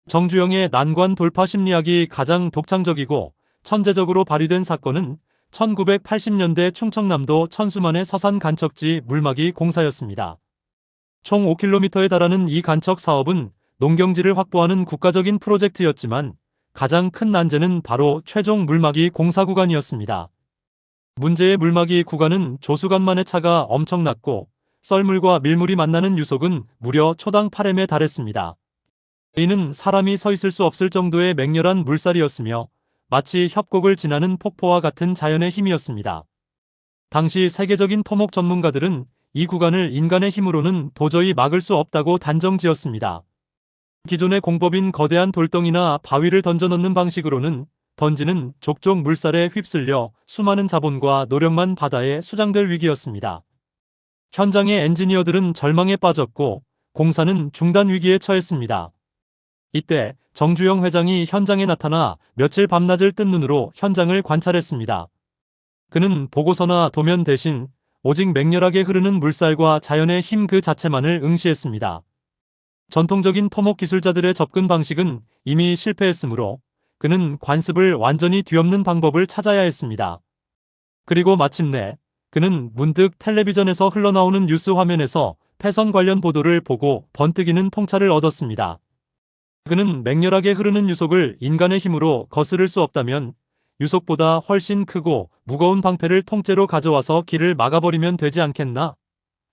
정주영의 난관 돌파 심리학이 가장 독창적이고 천재적으로 발휘된 사건은 1980년대 충청남도 천수만의 서산 간척지 물막이 공사였습니다. 총 5km에 달하는 이 간척 사업은 농경지를 확보하는 국가적인 프로젝트였지만 가장 큰 난제는 바로 최종 물막이 공사 구간이었습니다. 문제의 물막이 구간은 조수간만의 차가 엄청났고 썰물과 밀물이 만나는 유속은 무려 초당 8m에 달했습니다. 이는 사람이 서 있을 수 없을 정도의 맹렬한 물살이었으며 마치 협곡을 지나는 폭포와 같은 자연의 힘이었습니다. 당시 세계적인 토목 전문가들은 이 구간을 인간의 힘으로는 도저히 막을 수 없다고 단정지었습니다. 기존의 공법인 거대한 돌덩이나 바위를 던져 넣는 방식으로는 던지는 족족 물살에 휩쓸려 수많은 자본과 노력만 바다에 수장될 위기였습니다. 현장의 엔지니어들은 절망에 빠졌고 공사는 중단 위기에 처했습니다. 이때 정주영 회장이 현장에 나타나 며칠 밤낮을 뜬 눈으로 현장을 관찰했습니다. 그는 보고서나 도면 대신 오직 맹렬하게 흐르는 물살과 자연의 힘 그 자체만을 응시했습니다. 전통적인 토목 기술자들의 접근 방식은 이미 실패했으므로 그는 관습을 완전히 뒤엎는 방법을 찾아야 했습니다. 그리고 마침내 그는 문득 텔레비전에서 흘러나오는 뉴스 화면에서 폐선 관련 보도를 보고 번뜩이는 통찰을 얻었습니다. 그는 맹렬하게 흐르는 유속을 인간의 힘으로 거스를 수 없다면 유속보다 훨씬 크고 무거운 방패를 통째로 가져와서 길을 막아버리면 되지 않겠나?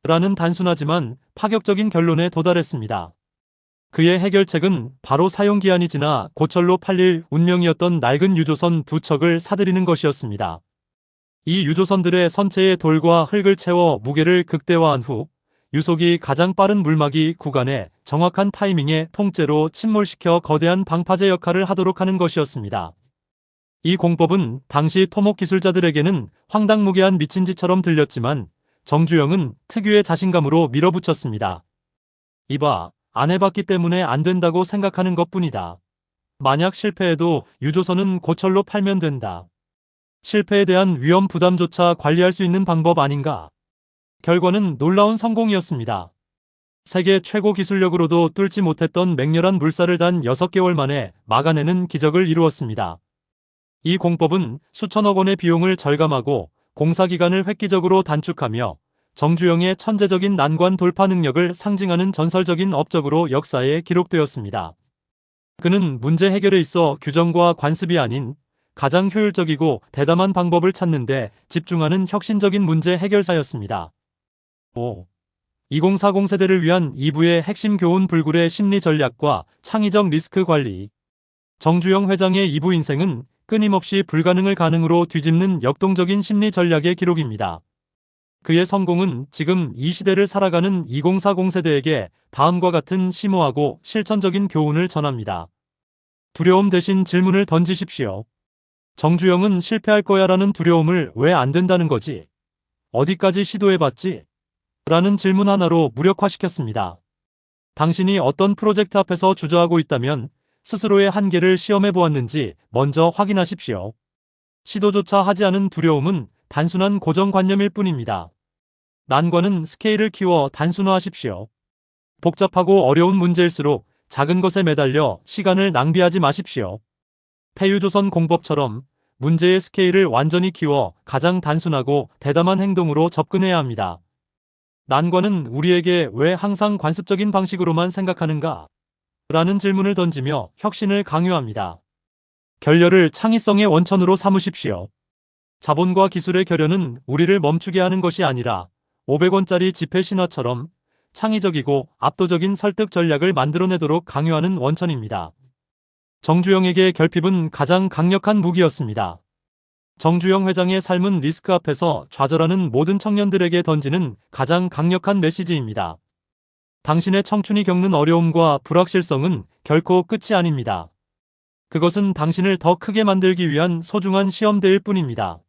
라는 단순하지만 파격적인 결론에 도달했습니다. 그의 해결책은 바로 사용기한이 지나 고철로 팔릴 운명이었던 낡은 유조선 2척을 사들이는 것이었습니다. 이 유조선들의 선체에 돌과 흙을 채워 무게를 극대화한 후 유속이 가장 빠른 물막이 구간에 정확한 타이밍에 통째로 침몰시켜 거대한 방파제 역할을 하도록 하는 것이었습니다. 이 공법은 당시 토목 기술자들에게는 황당무계한 미친 짓처럼 들렸지만 정주영은 특유의 자신감으로 밀어붙였습니다. 이봐, 안 해봤기 때문에 안 된다고 생각하는 것뿐이다. 만약 실패해도 유조선은 고철로 팔면 된다. 실패에 대한 위험 부담조차 관리할 수 있는 방법 아닌가? 결과는 놀라운 성공이었습니다. 세계 최고 기술력으로도 뚫지 못했던 맹렬한 물살을 단 6개월 만에 막아내는 기적을 이루었습니다. 이 공법은 수천억 원의 비용을 절감하고 공사 기간을 획기적으로 단축하며 정주영의 천재적인 난관 돌파 능력을 상징하는 전설적인 업적으로 역사에 기록되었습니다. 그는 문제 해결에 있어 규정과 관습이 아닌 가장 효율적이고 대담한 방법을 찾는 데 집중하는 혁신적인 문제 해결사였습니다. 5. 2040 세대를 위한 2부의 핵심 교훈 불굴의 심리 전략과 창의적 리스크 관리. 정주영 회장의 2부 인생은 끊임없이 불가능을 가능으로 뒤집는 역동적인 심리 전략의 기록입니다. 그의 성공은 지금 이 시대를 살아가는 2040 세대에게 다음과 같은 심오하고 실천적인 교훈을 전합니다. 두려움 대신 질문을 던지십시오. 정주영은 실패할 거야 라는 두려움을 왜 안 된다는 거지? 어디까지 시도해봤지? 라는 질문 하나로 무력화시켰습니다. 당신이 어떤 프로젝트 앞에서 주저하고 있다면 스스로의 한계를 시험해 보았는지 먼저 확인하십시오. 시도조차 하지 않은 두려움은 단순한 고정관념일 뿐입니다. 난관은 스케일을 키워 단순화하십시오. 복잡하고 어려운 문제일수록 작은 것에 매달려 시간을 낭비하지 마십시오. 폐유조선 공법처럼 문제의 스케일을 완전히 키워 가장 단순하고 대담한 행동으로 접근해야 합니다. 난관은 우리에게 왜 항상 관습적인 방식으로만 생각하는가? 라는 질문을 던지며 혁신을 강요합니다. 결렬을 창의성의 원천으로 삼으십시오. 자본과 기술의 결연은 우리를 멈추게 하는 것이 아니라 500원짜리 지폐 신화처럼 창의적이고 압도적인 설득 전략을 만들어내도록 강요하는 원천입니다. 정주영에게 결핍은 가장 강력한 무기였습니다. 정주영 회장의 삶은 리스크 앞에서 좌절하는 모든 청년들에게 던지는 가장 강력한 메시지입니다. 당신의 청춘이 겪는 어려움과 불확실성은 결코 끝이 아닙니다. 그것은 당신을 더 크게 만들기 위한 소중한 시험대일 뿐입니다.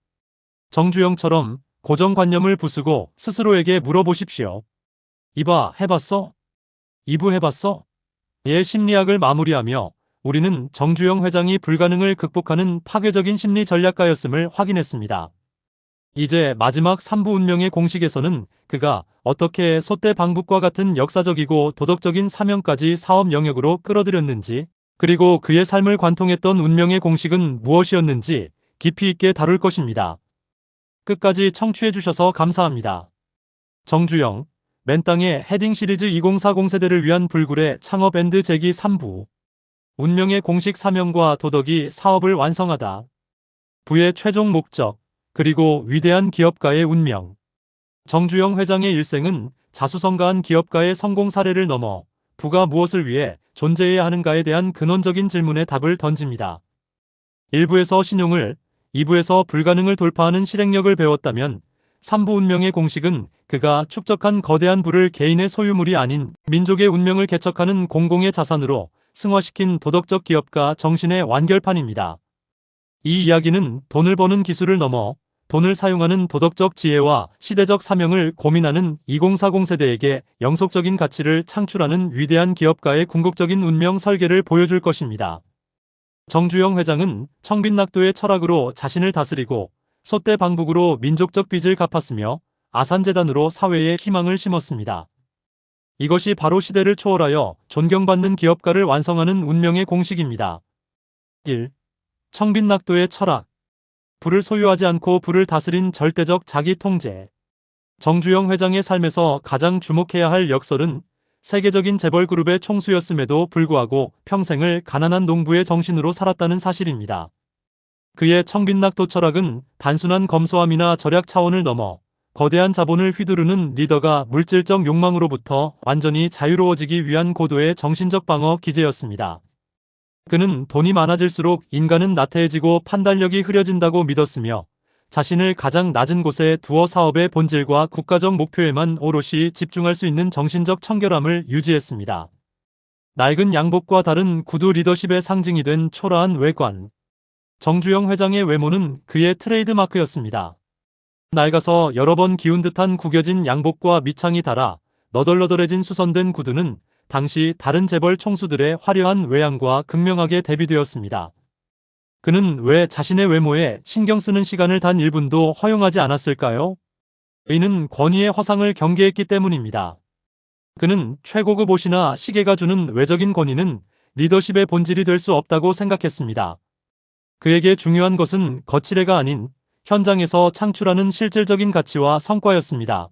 정주영처럼 고정관념을 부수고 스스로에게 물어보십시오. 이봐, 해봤어? 2부 해봤어? 의 심리학을 마무리하며 우리는 정주영 회장이 불가능을 극복하는 파괴적인 심리 전략가였음을 확인했습니다. 이제 마지막 3부 운명의 공식에서는 그가 어떻게 소떼 방북과 같은 역사적이고 도덕적인 사명까지 사업 영역으로 끌어들였는지, 그리고 그의 삶을 관통했던 운명의 공식은 무엇이었는지 깊이 있게 다룰 것입니다. 끝까지 청취해주셔서 감사합니다. 정주영, 맨땅의 헤딩 시리즈 2040 세대를 위한 불굴의 창업 앤드 재기 3부. 운명의 공식 사명과 도덕이 사업을 완성하다. 부의 최종 목적, 그리고 위대한 기업가의 운명. 정주영 회장의 일생은 자수성가한 기업가의 성공 사례를 넘어 부가 무엇을 위해 존재해야 하는가에 대한 근원적인 질문에 답을 던집니다. 1부에서 신용을, 2부에서 불가능을 돌파하는 실행력을 배웠다면 3부 운명의 공식은 그가 축적한 거대한 부를 개인의 소유물이 아닌 민족의 운명을 개척하는 공공의 자산으로 승화시킨 도덕적 기업가 정신의 완결판입니다. 이 이야기는 돈을 버는 기술을 넘어 돈을 사용하는 도덕적 지혜와 시대적 사명을 고민하는 2040 세대에게 영속적인 가치를 창출하는 위대한 기업가의 궁극적인 운명 설계를 보여줄 것입니다. 정주영 회장은 청빈낙도의 철학으로 자신을 다스리고 소떼 방북으로 민족적 빚을 갚았으며 아산재단으로 사회에 희망을 심었습니다. 이것이 바로 시대를 초월하여 존경받는 기업가를 완성하는 운명의 공식입니다. 1. 청빈낙도의 철학. 부를 소유하지 않고 부를 다스린 절대적 자기 통제. 정주영 회장의 삶에서 가장 주목해야 할 역설은 세계적인 재벌 그룹의 총수였음에도 불구하고 평생을 가난한 농부의 정신으로 살았다는 사실입니다. 그의 청빈낙도 철학은 단순한 검소함이나 절약 차원을 넘어 거대한 자본을 휘두르는 리더가 물질적 욕망으로부터 완전히 자유로워지기 위한 고도의 정신적 방어 기제였습니다. 그는 돈이 많아질수록 인간은 나태해지고 판단력이 흐려진다고 믿었으며 자신을 가장 낮은 곳에 두어 사업의 본질과 국가적 목표에만 오롯이 집중할 수 있는 정신적 청결함을 유지했습니다. 낡은 양복과 다른 구두 리더십의 상징이 된 초라한 외관. 정주영 회장의 외모는 그의 트레이드마크였습니다. 낡아서 여러 번 기운 듯한 구겨진 양복과 밑창이 달아 너덜너덜해진 수선된 구두는 당시 다른 재벌 총수들의 화려한 외양과 극명하게 대비되었습니다. 그는 왜 자신의 외모에 신경 쓰는 시간을 단 1분도 허용하지 않았을까요? 이는 권위의 허상을 경계했기 때문입니다. 그는 최고급 옷이나 시계가 주는 외적인 권위는 리더십의 본질이 될 수 없다고 생각했습니다. 그에게 중요한 것은 거칠애가 아닌 현장에서 창출하는 실질적인 가치와 성과였습니다.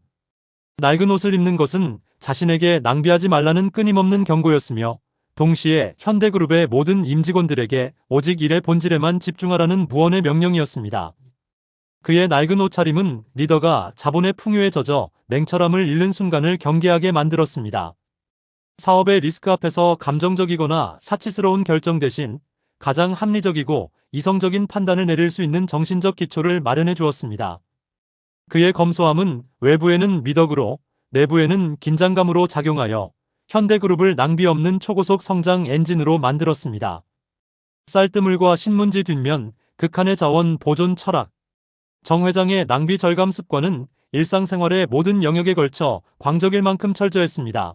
낡은 옷을 입는 것은 자신에게 낭비하지 말라는 끊임없는 경고였으며 동시에 현대그룹의 모든 임직원들에게 오직 일의 본질에만 집중하라는 무언의 명령이었습니다. 그의 낡은 옷차림은 리더가 자본의 풍요에 젖어 냉철함을 잃는 순간을 경계하게 만들었습니다. 사업의 리스크 앞에서 감정적이거나 사치스러운 결정 대신 가장 합리적이고 이성적인 판단을 내릴 수 있는 정신적 기초를 마련해 주었습니다. 그의 검소함은 외부에는 미덕으로 내부에는 긴장감으로 작용하여 현대그룹을 낭비 없는 초고속 성장 엔진으로 만들었습니다. 쌀뜨물과 신문지 뒷면, 극한의 자원 보존 철학. 정 회장의 낭비 절감 습관은 일상생활의 모든 영역에 걸쳐 광적일 만큼 철저했습니다.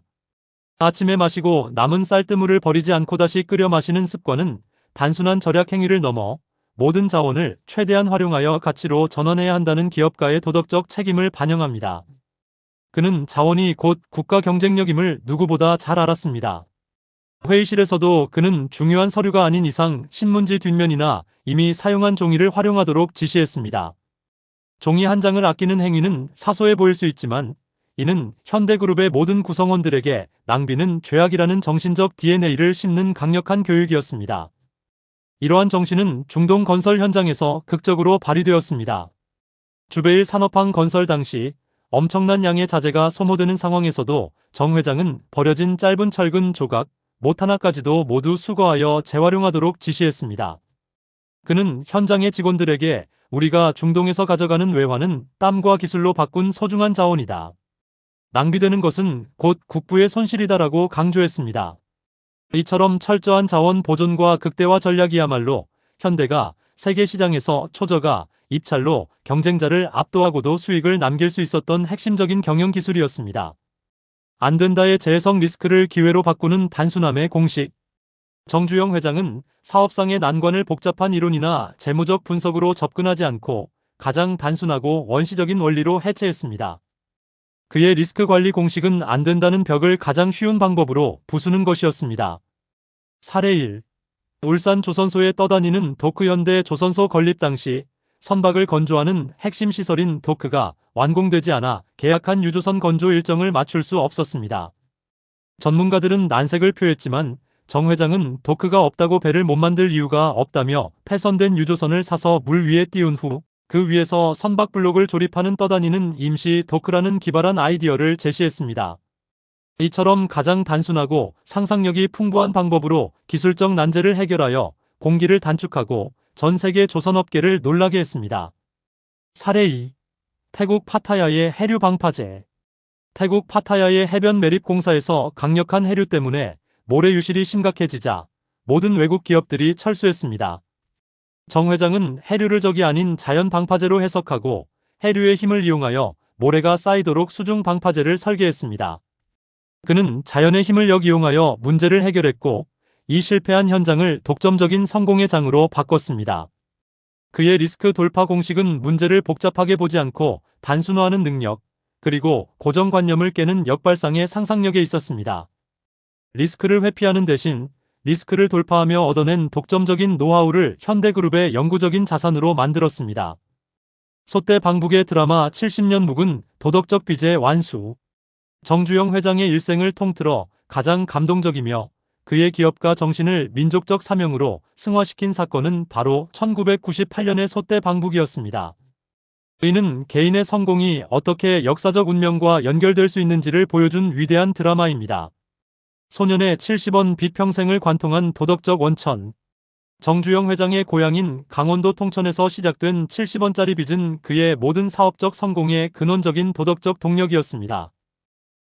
아침에 마시고 남은 쌀뜨물을 버리지 않고 다시 끓여 마시는 습관은 단순한 절약 행위를 넘어 모든 자원을 최대한 활용하여 가치로 전환해야 한다는 기업가의 도덕적 책임을 반영합니다. 그는 자원이 곧 국가 경쟁력임을 누구보다 잘 알았습니다. 회의실에서도 그는 중요한 서류가 아닌 이상 신문지 뒷면이나 이미 사용한 종이를 활용하도록 지시했습니다. 종이 한 장을 아끼는 행위는 사소해 보일 수 있지만 이는 현대그룹의 모든 구성원들에게 낭비는 죄악이라는 정신적 DNA를 심는 강력한 교육이었습니다. 이러한 정신은 중동 건설 현장에서 극적으로 발휘되었습니다. 주베일 산업항 건설 당시 엄청난 양의 자재가 소모되는 상황에서도 정 회장은 버려진 짧은 철근 조각, 못 하나까지도 모두 수거하여 재활용하도록 지시했습니다. 그는 현장의 직원들에게 우리가 중동에서 가져가는 외화는 땀과 기술로 바꾼 소중한 자원이다. 낭비되는 것은 곧 국부의 손실이다라고 강조했습니다. 이처럼 철저한 자원 보존과 극대화 전략이야말로 현대가 세계 시장에서 초저가 입찰로 경쟁자를 압도하고도 수익을 남길 수 있었던 핵심적인 경영 기술이었습니다. 안 된다의 재해석 리스크를 기회로 바꾸는 단순함의 공식. 정주영 회장은 사업상의 난관을 복잡한 이론이나 재무적 분석으로 접근하지 않고 가장 단순하고 원시적인 원리로 해체했습니다. 그의 리스크 관리 공식은 안 된다는 벽을 가장 쉬운 방법으로 부수는 것이었습니다. 사례 1. 울산 조선소에 떠다니는 도크현대 조선소 건립 당시 선박을 건조하는 핵심 시설인 도크가 완공되지 않아 계약한 유조선 건조 일정을 맞출 수 없었습니다. 전문가들은 난색을 표했지만 정 회장은 도크가 없다고 배를 못 만들 이유가 없다며 폐선된 유조선을 사서 물 위에 띄운 후 그 위에서 선박 블록을 조립하는 떠다니는 임시 도크라는 기발한 아이디어를 제시했습니다. 이처럼 가장 단순하고 상상력이 풍부한 방법으로 기술적 난제를 해결하여 공기를 단축하고 전 세계 조선업계를 놀라게 했습니다. 사례 2. 태국 파타야의 해류 방파제. 태국 파타야의 해변 매립 공사에서 강력한 해류 때문에 모래 유실이 심각해지자 모든 외국 기업들이 철수했습니다. 정 회장은 해류를 적이 아닌 자연 방파제로 해석하고 해류의 힘을 이용하여 모래가 쌓이도록 수중 방파제를 설계했습니다. 그는 자연의 힘을 역이용하여 문제를 해결했고 이 실패한 현장을 독점적인 성공의 장으로 바꿨습니다. 그의 리스크 돌파 공식은 문제를 복잡하게 보지 않고 단순화하는 능력, 그리고 고정관념을 깨는 역발상의 상상력에 있었습니다. 리스크를 회피하는 대신 리스크를 돌파하며 얻어낸 독점적인 노하우를 현대그룹의 영구적인 자산으로 만들었습니다. 소떼 방북의 드라마 70년 묵은 도덕적 빚의 완수. 정주영 회장의 일생을 통틀어 가장 감동적이며 그의 기업가 정신을 민족적 사명으로 승화시킨 사건은 바로 1998년의 소떼 방북이었습니다. 이는 개인의 성공이 어떻게 역사적 운명과 연결될 수 있는지를 보여준 위대한 드라마입니다. 소년의 70원 빚 평생을 관통한 도덕적 원천. 정주영 회장의 고향인 강원도 통천에서 시작된 70원짜리 빚은 그의 모든 사업적 성공의 근원적인 도덕적 동력이었습니다.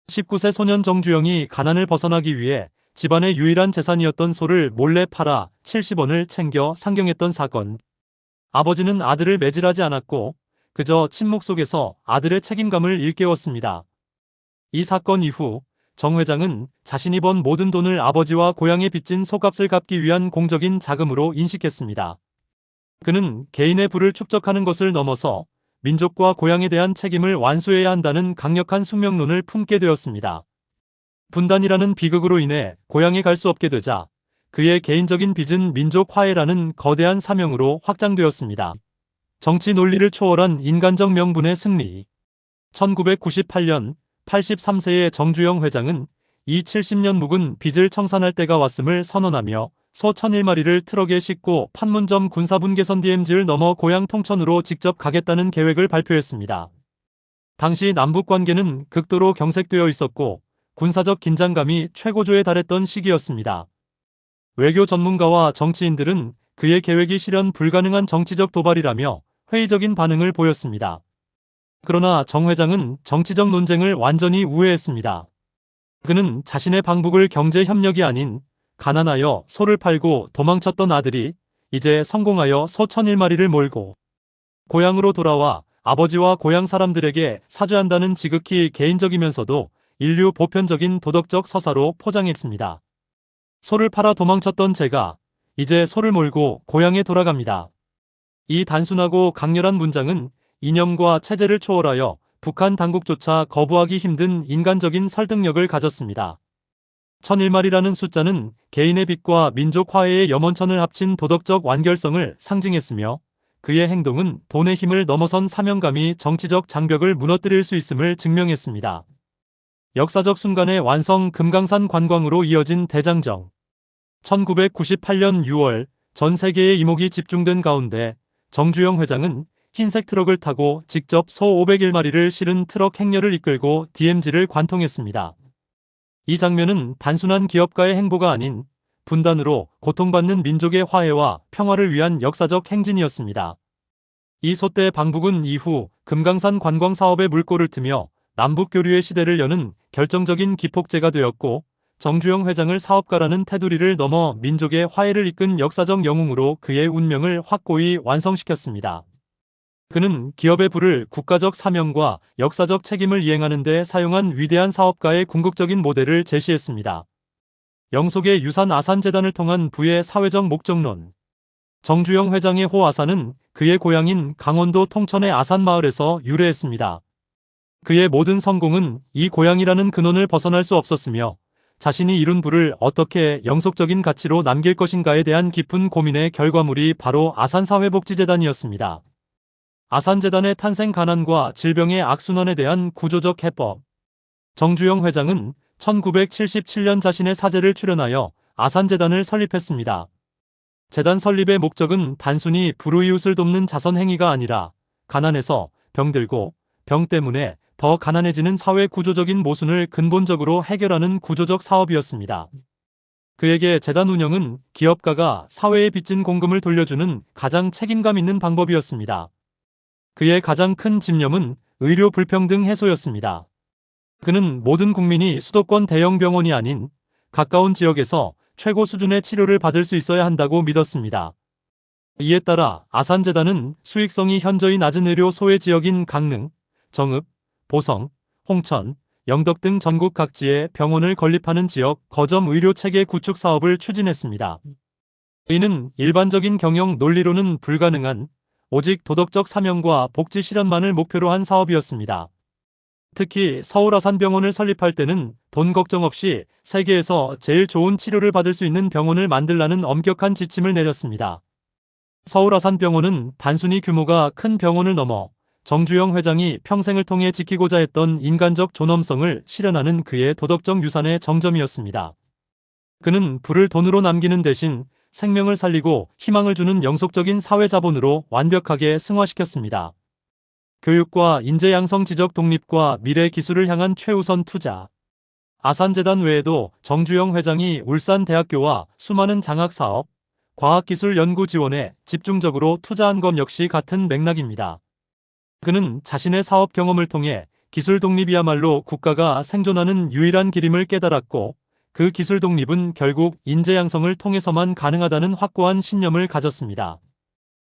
19세 소년 정주영이 가난을 벗어나기 위해 집안의 유일한 재산이었던 소를 몰래 팔아 70원을 챙겨 상경했던 사건. 아버지는 아들을 매질하지 않았고 그저 침묵 속에서 아들의 책임감을 일깨웠습니다. 이 사건 이후 정 회장은 자신이 번 모든 돈을 아버지와 고향에 빚진 소값을 갚기 위한 공적인 자금으로 인식했습니다. 그는 개인의 부를 축적하는 것을 넘어서 민족과 고향에 대한 책임을 완수해야 한다는 강력한 숙명론을 품게 되었습니다. 분단이라는 비극으로 인해 고향에 갈 수 없게 되자 그의 개인적인 빚은 민족 화해라는 거대한 사명으로 확장되었습니다. 정치 논리를 초월한 인간적 명분의 승리. 1998년 83세의 정주영 회장은 이 70년 묵은 빚을 청산할 때가 왔음을 선언하며 소 1001마리를 트럭에 싣고 판문점 군사분계선 DMZ를 넘어 고향 통천으로 직접 가겠다는 계획을 발표했습니다. 당시 남북관계는 극도로 경색되어 있었고 군사적 긴장감이 최고조에 달했던 시기였습니다. 외교 전문가와 정치인들은 그의 계획이 실현 불가능한 정치적 도발이라며 회의적인 반응을 보였습니다. 그러나 정 회장은 정치적 논쟁을 완전히 우회했습니다. 그는 자신의 방북을 경제 협력이 아닌 가난하여 소를 팔고 도망쳤던 아들이 이제 성공하여 소 1001마리를 몰고 고향으로 돌아와 아버지와 고향 사람들에게 사죄한다는 지극히 개인적이면서도 인류 보편적인 도덕적 서사로 포장했습니다. 소를 팔아 도망쳤던 제가 이제 소를 몰고 고향에 돌아갑니다. 이 단순하고 강렬한 문장은 이념과 체제를 초월하여 북한 당국조차 거부하기 힘든 인간적인 설득력을 가졌습니다. 1001마리라는 숫자는 개인의 빚과 민족 화해의 염원천을 합친 도덕적 완결성을 상징했으며 그의 행동은 돈의 힘을 넘어선 사명감이 정치적 장벽을 무너뜨릴 수 있음을 증명했습니다. 역사적 순간의 완성. 금강산 관광으로 이어진 대장정. 1998년 6월 전 세계의 이목이 집중된 가운데 정주영 회장은 흰색 트럭을 타고 직접 소 501마리를 실은 트럭 행렬을 이끌고 DMZ를 관통했습니다. 이 장면은 단순한 기업가의 행보가 아닌 분단으로 고통받는 민족의 화해와 평화를 위한 역사적 행진이었습니다. 이 소떼 방북은 이후 금강산 관광 사업의 물꼬를 트며 남북교류의 시대를 여는 결정적인 기폭제가 되었고 정주영 회장을 사업가라는 테두리를 넘어 민족의 화해를 이끈 역사적 영웅으로 그의 운명을 확고히 완성시켰습니다. 그는 기업의 부를 국가적 사명과 역사적 책임을 이행하는 데 사용한 위대한 사업가의 궁극적인 모델을 제시했습니다. 영속의 유산 아산재단을 통한 부의 사회적 목적론. 정주영 회장의 호아산은 그의 고향인 강원도 통천의 아산마을에서 유래했습니다. 그의 모든 성공은 이 고향이라는 근원을 벗어날 수 없었으며 자신이 이룬 부를 어떻게 영속적인 가치로 남길 것인가에 대한 깊은 고민의 결과물이 바로 아산사회복지재단이었습니다. 아산재단의 탄생 가난과 질병의 악순환에 대한 구조적 해법. 정주영 회장은 1977년 자신의 사제를 출연하여 아산재단을 설립했습니다. 재단 설립의 목적은 단순히 불우이웃을 돕는 자선 행위가 아니라 가난해서 병들고 병 때문에 더 가난해지는 사회 구조적인 모순을 근본적으로 해결하는 구조적 사업이었습니다. 그에게 재단 운영은 기업가가 사회에 빚진 공금을 돌려주는 가장 책임감 있는 방법이었습니다. 그의 가장 큰 집념은 의료 불평등 해소였습니다. 그는 모든 국민이 수도권 대형 병원이 아닌 가까운 지역에서 최고 수준의 치료를 받을 수 있어야 한다고 믿었습니다. 이에 따라 아산재단은 수익성이 현저히 낮은 의료 소외 지역인 강릉, 정읍, 보성, 홍천, 영덕 등 전국 각지에 병원을 건립하는 지역 거점 의료 체계 구축 사업을 추진했습니다. 이는 일반적인 경영 논리로는 불가능한 오직 도덕적 사명과 복지 실현만을 목표로 한 사업이었습니다. 특히 서울 아산병원을 설립할 때는 돈 걱정 없이 세계에서 제일 좋은 치료를 받을 수 있는 병원을 만들라는 엄격한 지침을 내렸습니다. 서울 아산병원은 단순히 규모가 큰 병원을 넘어 정주영 회장이 평생을 통해 지키고자 했던 인간적 존엄성을 실현하는 그의 도덕적 유산의 정점이었습니다. 그는 부를 돈으로 남기는 대신 생명을 살리고 희망을 주는 영속적인 사회자본으로 완벽하게 승화시켰습니다. 교육과 인재 양성 지적 독립과 미래 기술을 향한 최우선 투자. 아산재단 외에도 정주영 회장이 울산대학교와 수많은 장학사업, 과학기술 연구 지원에 집중적으로 투자한 것 역시 같은 맥락입니다. 그는 자신의 사업 경험을 통해 기술 독립이야말로 국가가 생존하는 유일한 길임을 깨달았고, 그 기술 독립은 결국 인재 양성을 통해서만 가능하다는 확고한 신념을 가졌습니다.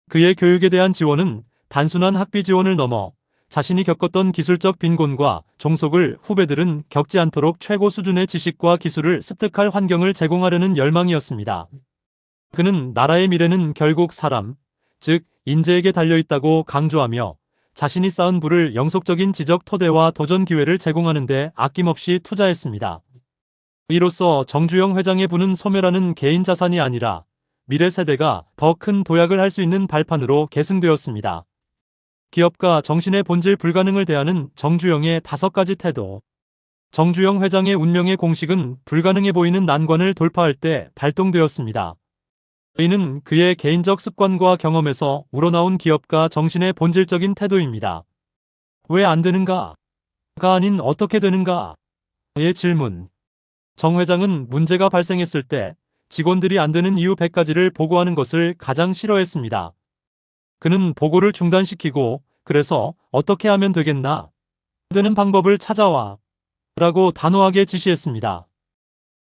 그의 교육에 대한 지원은 단순한 학비 지원을 넘어 자신이 겪었던 기술적 빈곤과 종속을 후배들은 겪지 않도록 최고 수준의 지식과 기술을 습득할 환경을 제공하려는 열망이었습니다. 그는 나라의 미래는 결국 사람, 즉 인재에게 달려있다고 강조하며 자신이 쌓은 부를 영속적인 지적 토대와 도전 기회를 제공하는 데 아낌없이 투자했습니다. 이로써 정주영 회장의 부는 소멸하는 개인 자산이 아니라 미래 세대가 더 큰 도약을 할 수 있는 발판으로 계승되었습니다. 기업가 정신의 본질 불가능을 대하는 정주영의 5가지 태도. 정주영 회장의 운명의 공식은 불가능해 보이는 난관을 돌파할 때 발동되었습니다. 이는 그의 개인적 습관과 경험에서 우러나온 기업가 정신의 본질적인 태도입니다. 왜 안 되는가? 가 아닌 어떻게 되는가? 의 질문. 정 회장은 문제가 발생했을 때 직원들이 안 되는 이유 100가지를 보고하는 것을 가장 싫어했습니다. 그는 보고를 중단시키고 그래서 어떻게 하면 되겠나? 되는 방법을 찾아와 라고 단호하게 지시했습니다.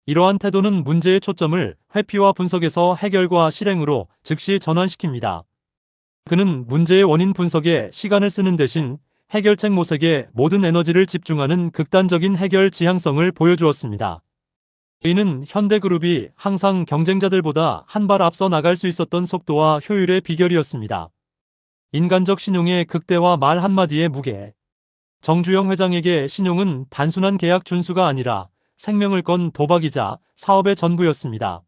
이러한 태도는 문제의 초점을 회피와 분석에서 해결과 실행으로 즉시 전환시킵니다. 그는 문제의 원인 분석에 시간을 쓰는 대신 해결책 모색에 모든 에너지를 집중하는 극단적인 해결 지향성을 보여주었습니다. 이는 현대그룹이 항상 경쟁자들보다 한 발 앞서 나갈 수 있었던 속도와 효율의 비결이었습니다. 인간적 신용의 극대화 말 한마디의 무게. 정주영 회장에게 신용은 단순한 계약 준수가 아니라 생명을 건 도박이자 사업의 전부였습니다.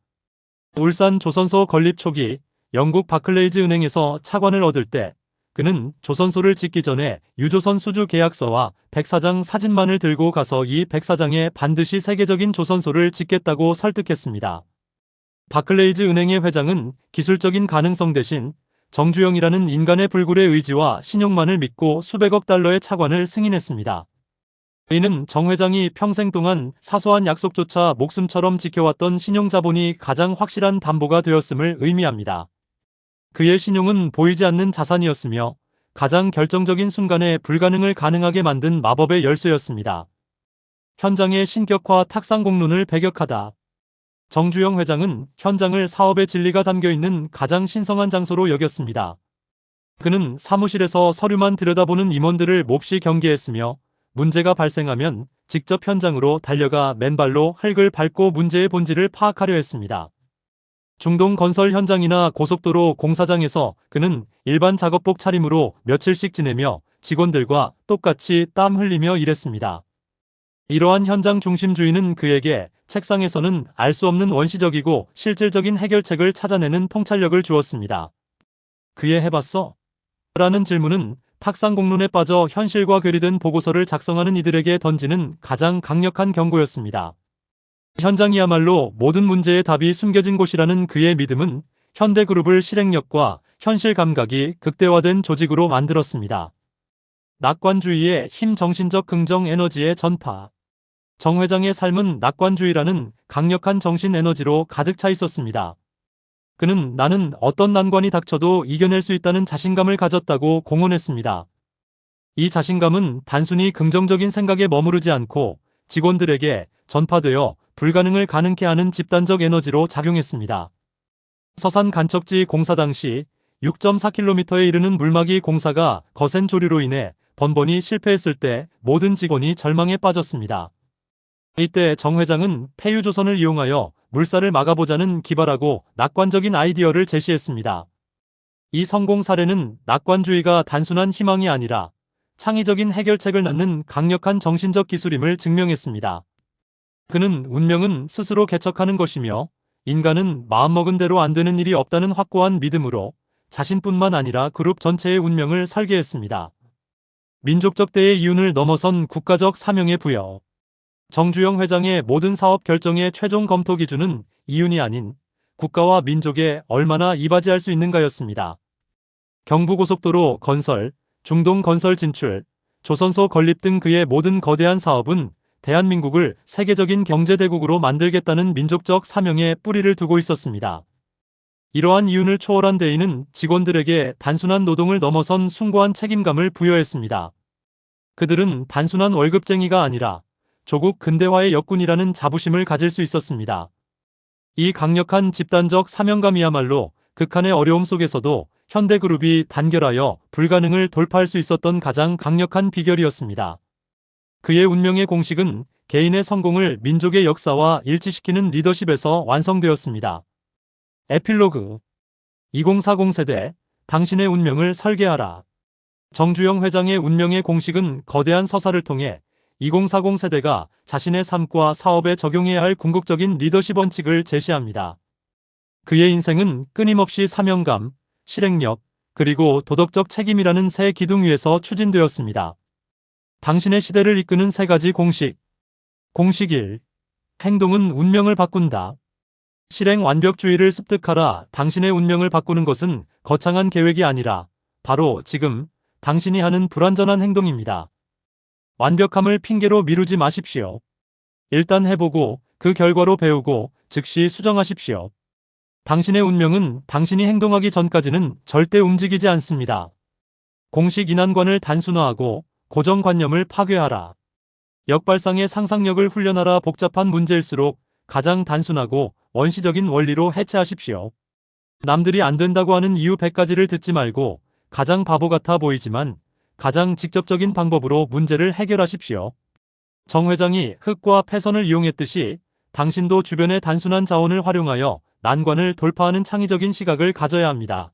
울산 조선소 건립 초기 영국 바클레이즈 은행에서 차관을 얻을 때 그는 조선소를 짓기 전에 유조선 수주 계약서와 백사장 사진만을 들고 가서 이 백사장에 반드시 세계적인 조선소를 짓겠다고 설득했습니다. 바클레이즈 은행의 회장은 기술적인 가능성 대신 정주영이라는 인간의 불굴의 의지와 신용만을 믿고 수백억 달러의 차관을 승인했습니다. 이는 정 회장이 평생 동안 사소한 약속조차 목숨처럼 지켜왔던 신용자본이 가장 확실한 담보가 되었음을 의미합니다. 그의 신용은 보이지 않는 자산이었으며 가장 결정적인 순간에 불가능을 가능하게 만든 마법의 열쇠였습니다. 현장의 신격화 탁상 공론을 배격하다. 정주영 회장은 현장을 사업의 진리가 담겨있는 가장 신성한 장소로 여겼습니다. 그는 사무실에서 서류만 들여다보는 임원들을 몹시 경계했으며 문제가 발생하면 직접 현장으로 달려가 맨발로 흙을 밟고 문제의 본질을 파악하려 했습니다. 중동 건설 현장이나 고속도로 공사장에서 그는 일반 작업복 차림으로 며칠씩 지내며 직원들과 똑같이 땀 흘리며 일했습니다. 이러한 현장 중심주의는 그에게 책상에서는 알 수 없는 원시적이고 실질적인 해결책을 찾아내는 통찰력을 주었습니다. 그의 해봤어? 라는 질문은 탁상공론에 빠져 현실과 괴리된 보고서를 작성하는 이들에게 던지는 가장 강력한 경고였습니다. 현장이야말로 모든 문제의 답이 숨겨진 곳이라는 그의 믿음은 현대그룹을 실행력과 현실 감각이 극대화된 조직으로 만들었습니다. 낙관주의의 힘, 정신적 긍정 에너지의 전파. 정 회장의 삶은 낙관주의라는 강력한 정신 에너지로 가득 차 있었습니다. 그는 나는 어떤 난관이 닥쳐도 이겨낼 수 있다는 자신감을 가졌다고 공언했습니다. 이 자신감은 단순히 긍정적인 생각에 머무르지 않고 직원들에게 전파되어 불가능을 가능케 하는 집단적 에너지로 작용했습니다. 서산 간척지 공사 당시 6.4km에 이르는 물막이 공사가 거센 조류로 인해 번번이 실패했을 때 모든 직원이 절망에 빠졌습니다. 이때 정 회장은 폐유조선을 이용하여 물살을 막아보자는 기발하고 낙관적인 아이디어를 제시했습니다. 이 성공 사례는 낙관주의가 단순한 희망이 아니라 창의적인 해결책을 낳는 강력한 정신적 기술임을 증명했습니다. 그는 운명은 스스로 개척하는 것이며 인간은 마음먹은 대로 안 되는 일이 없다는 확고한 믿음으로 자신뿐만 아니라 그룹 전체의 운명을 설계했습니다. 민족적 대의 이윤을 넘어선 국가적 사명의 부여. 정주영 회장의 모든 사업 결정의 최종 검토 기준은 이윤이 아닌 국가와 민족에 얼마나 이바지할 수 있는가였습니다. 경부고속도로 건설, 중동 건설 진출, 조선소 건립 등 그의 모든 거대한 사업은 대한민국을 세계적인 경제대국으로 만들겠다는 민족적 사명에 뿌리를 두고 있었습니다. 이러한 이윤을 초월한 대의는 직원들에게 단순한 노동을 넘어선 숭고한 책임감을 부여했습니다. 그들은 단순한 월급쟁이가 아니라 조국 근대화의 역군이라는 자부심을 가질 수 있었습니다. 이 강력한 집단적 사명감이야말로 극한의 어려움 속에서도 현대그룹이 단결하여 불가능을 돌파할 수 있었던 가장 강력한 비결이었습니다. 그의 운명의 공식은 개인의 성공을 민족의 역사와 일치시키는 리더십에서 완성되었습니다. 에필로그 2040 세대, 당신의 운명을 설계하라. 정주영 회장의 운명의 공식은 거대한 서사를 통해 2040 세대가 자신의 삶과 사업에 적용해야 할 궁극적인 리더십 원칙을 제시합니다. 그의 인생은 끊임없이 사명감, 실행력, 그리고 도덕적 책임이라는 세 기둥 위에서 추진되었습니다. 당신의 시대를 이끄는 세 가지 공식. 공식 1. 행동은 운명을 바꾼다. 실행 완벽주의를 습득하라. 당신의 운명을 바꾸는 것은 거창한 계획이 아니라 바로 지금 당신이 하는 불완전한 행동입니다. 완벽함을 핑계로 미루지 마십시오. 일단 해보고 그 결과로 배우고 즉시 수정하십시오. 당신의 운명은 당신이 행동하기 전까지는 절대 움직이지 않습니다. 공식 인한관을 단순화하고 고정관념을 파괴하라. 역발상의 상상력을 훈련하라. 복잡한 문제일수록 가장 단순하고 원시적인 원리로 해체하십시오. 남들이 안 된다고 하는 이유 100가지를 듣지 말고 가장 바보 같아 보이지만 가장 직접적인 방법으로 문제를 해결하십시오. 정 회장이 흙과 패선을 이용했듯이 당신도 주변의 단순한 자원을 활용하여 난관을 돌파하는 창의적인 시각을 가져야 합니다.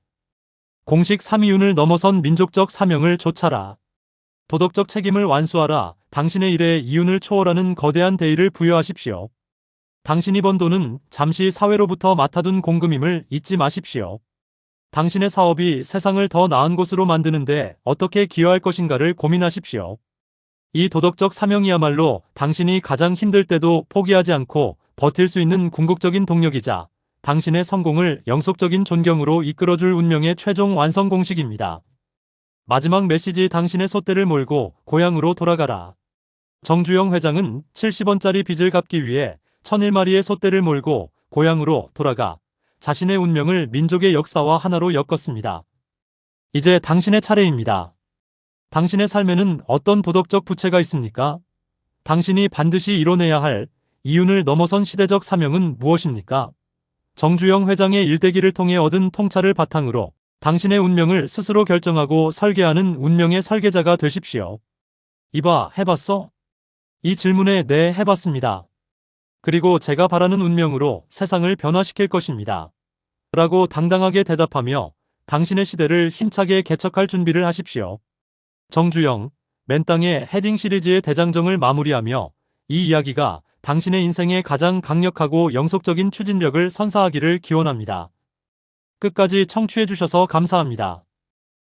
공식 3이윤을 넘어선 민족적 사명을 좇아라. 도덕적 책임을 완수하라. 당신의 일에 이윤을 초월하는 거대한 대의를 부여하십시오. 당신이 번 돈은 잠시 사회로부터 맡아둔 공금임을 잊지 마십시오. 당신의 사업이 세상을 더 나은 곳으로 만드는데 어떻게 기여할 것인가를 고민하십시오. 이 도덕적 사명이야말로 당신이 가장 힘들 때도 포기하지 않고 버틸 수 있는 궁극적인 동력이자 당신의 성공을 영속적인 존경으로 이끌어줄 운명의 최종 완성 공식입니다. 마지막 메시지. 당신의 솥대를 몰고 고향으로 돌아가라. 정주영 회장은 70원짜리 빚을 갚기 위해 1001마리의 솥대를 몰고 고향으로 돌아가 자신의 운명을 민족의 역사와 하나로 엮었습니다. 이제 당신의 차례입니다. 당신의 삶에는 어떤 도덕적 부채가 있습니까? 당신이 반드시 이뤄내야 할 이윤을 넘어선 시대적 사명은 무엇입니까? 정주영 회장의 일대기를 통해 얻은 통찰을 바탕으로 당신의 운명을 스스로 결정하고 설계하는 운명의 설계자가 되십시오. 이봐, 해봤어? 이 질문에 네, 해봤습니다. 그리고 제가 바라는 운명으로 세상을 변화시킬 것입니다. 라고 당당하게 대답하며 당신의 시대를 힘차게 개척할 준비를 하십시오. 정주영, 맨땅의 헤딩 시리즈의 대장정을 마무리하며 이 이야기가 당신의 인생의 가장 강력하고 영속적인 추진력을 선사하기를 기원합니다. 끝까지 청취해주셔서 감사합니다.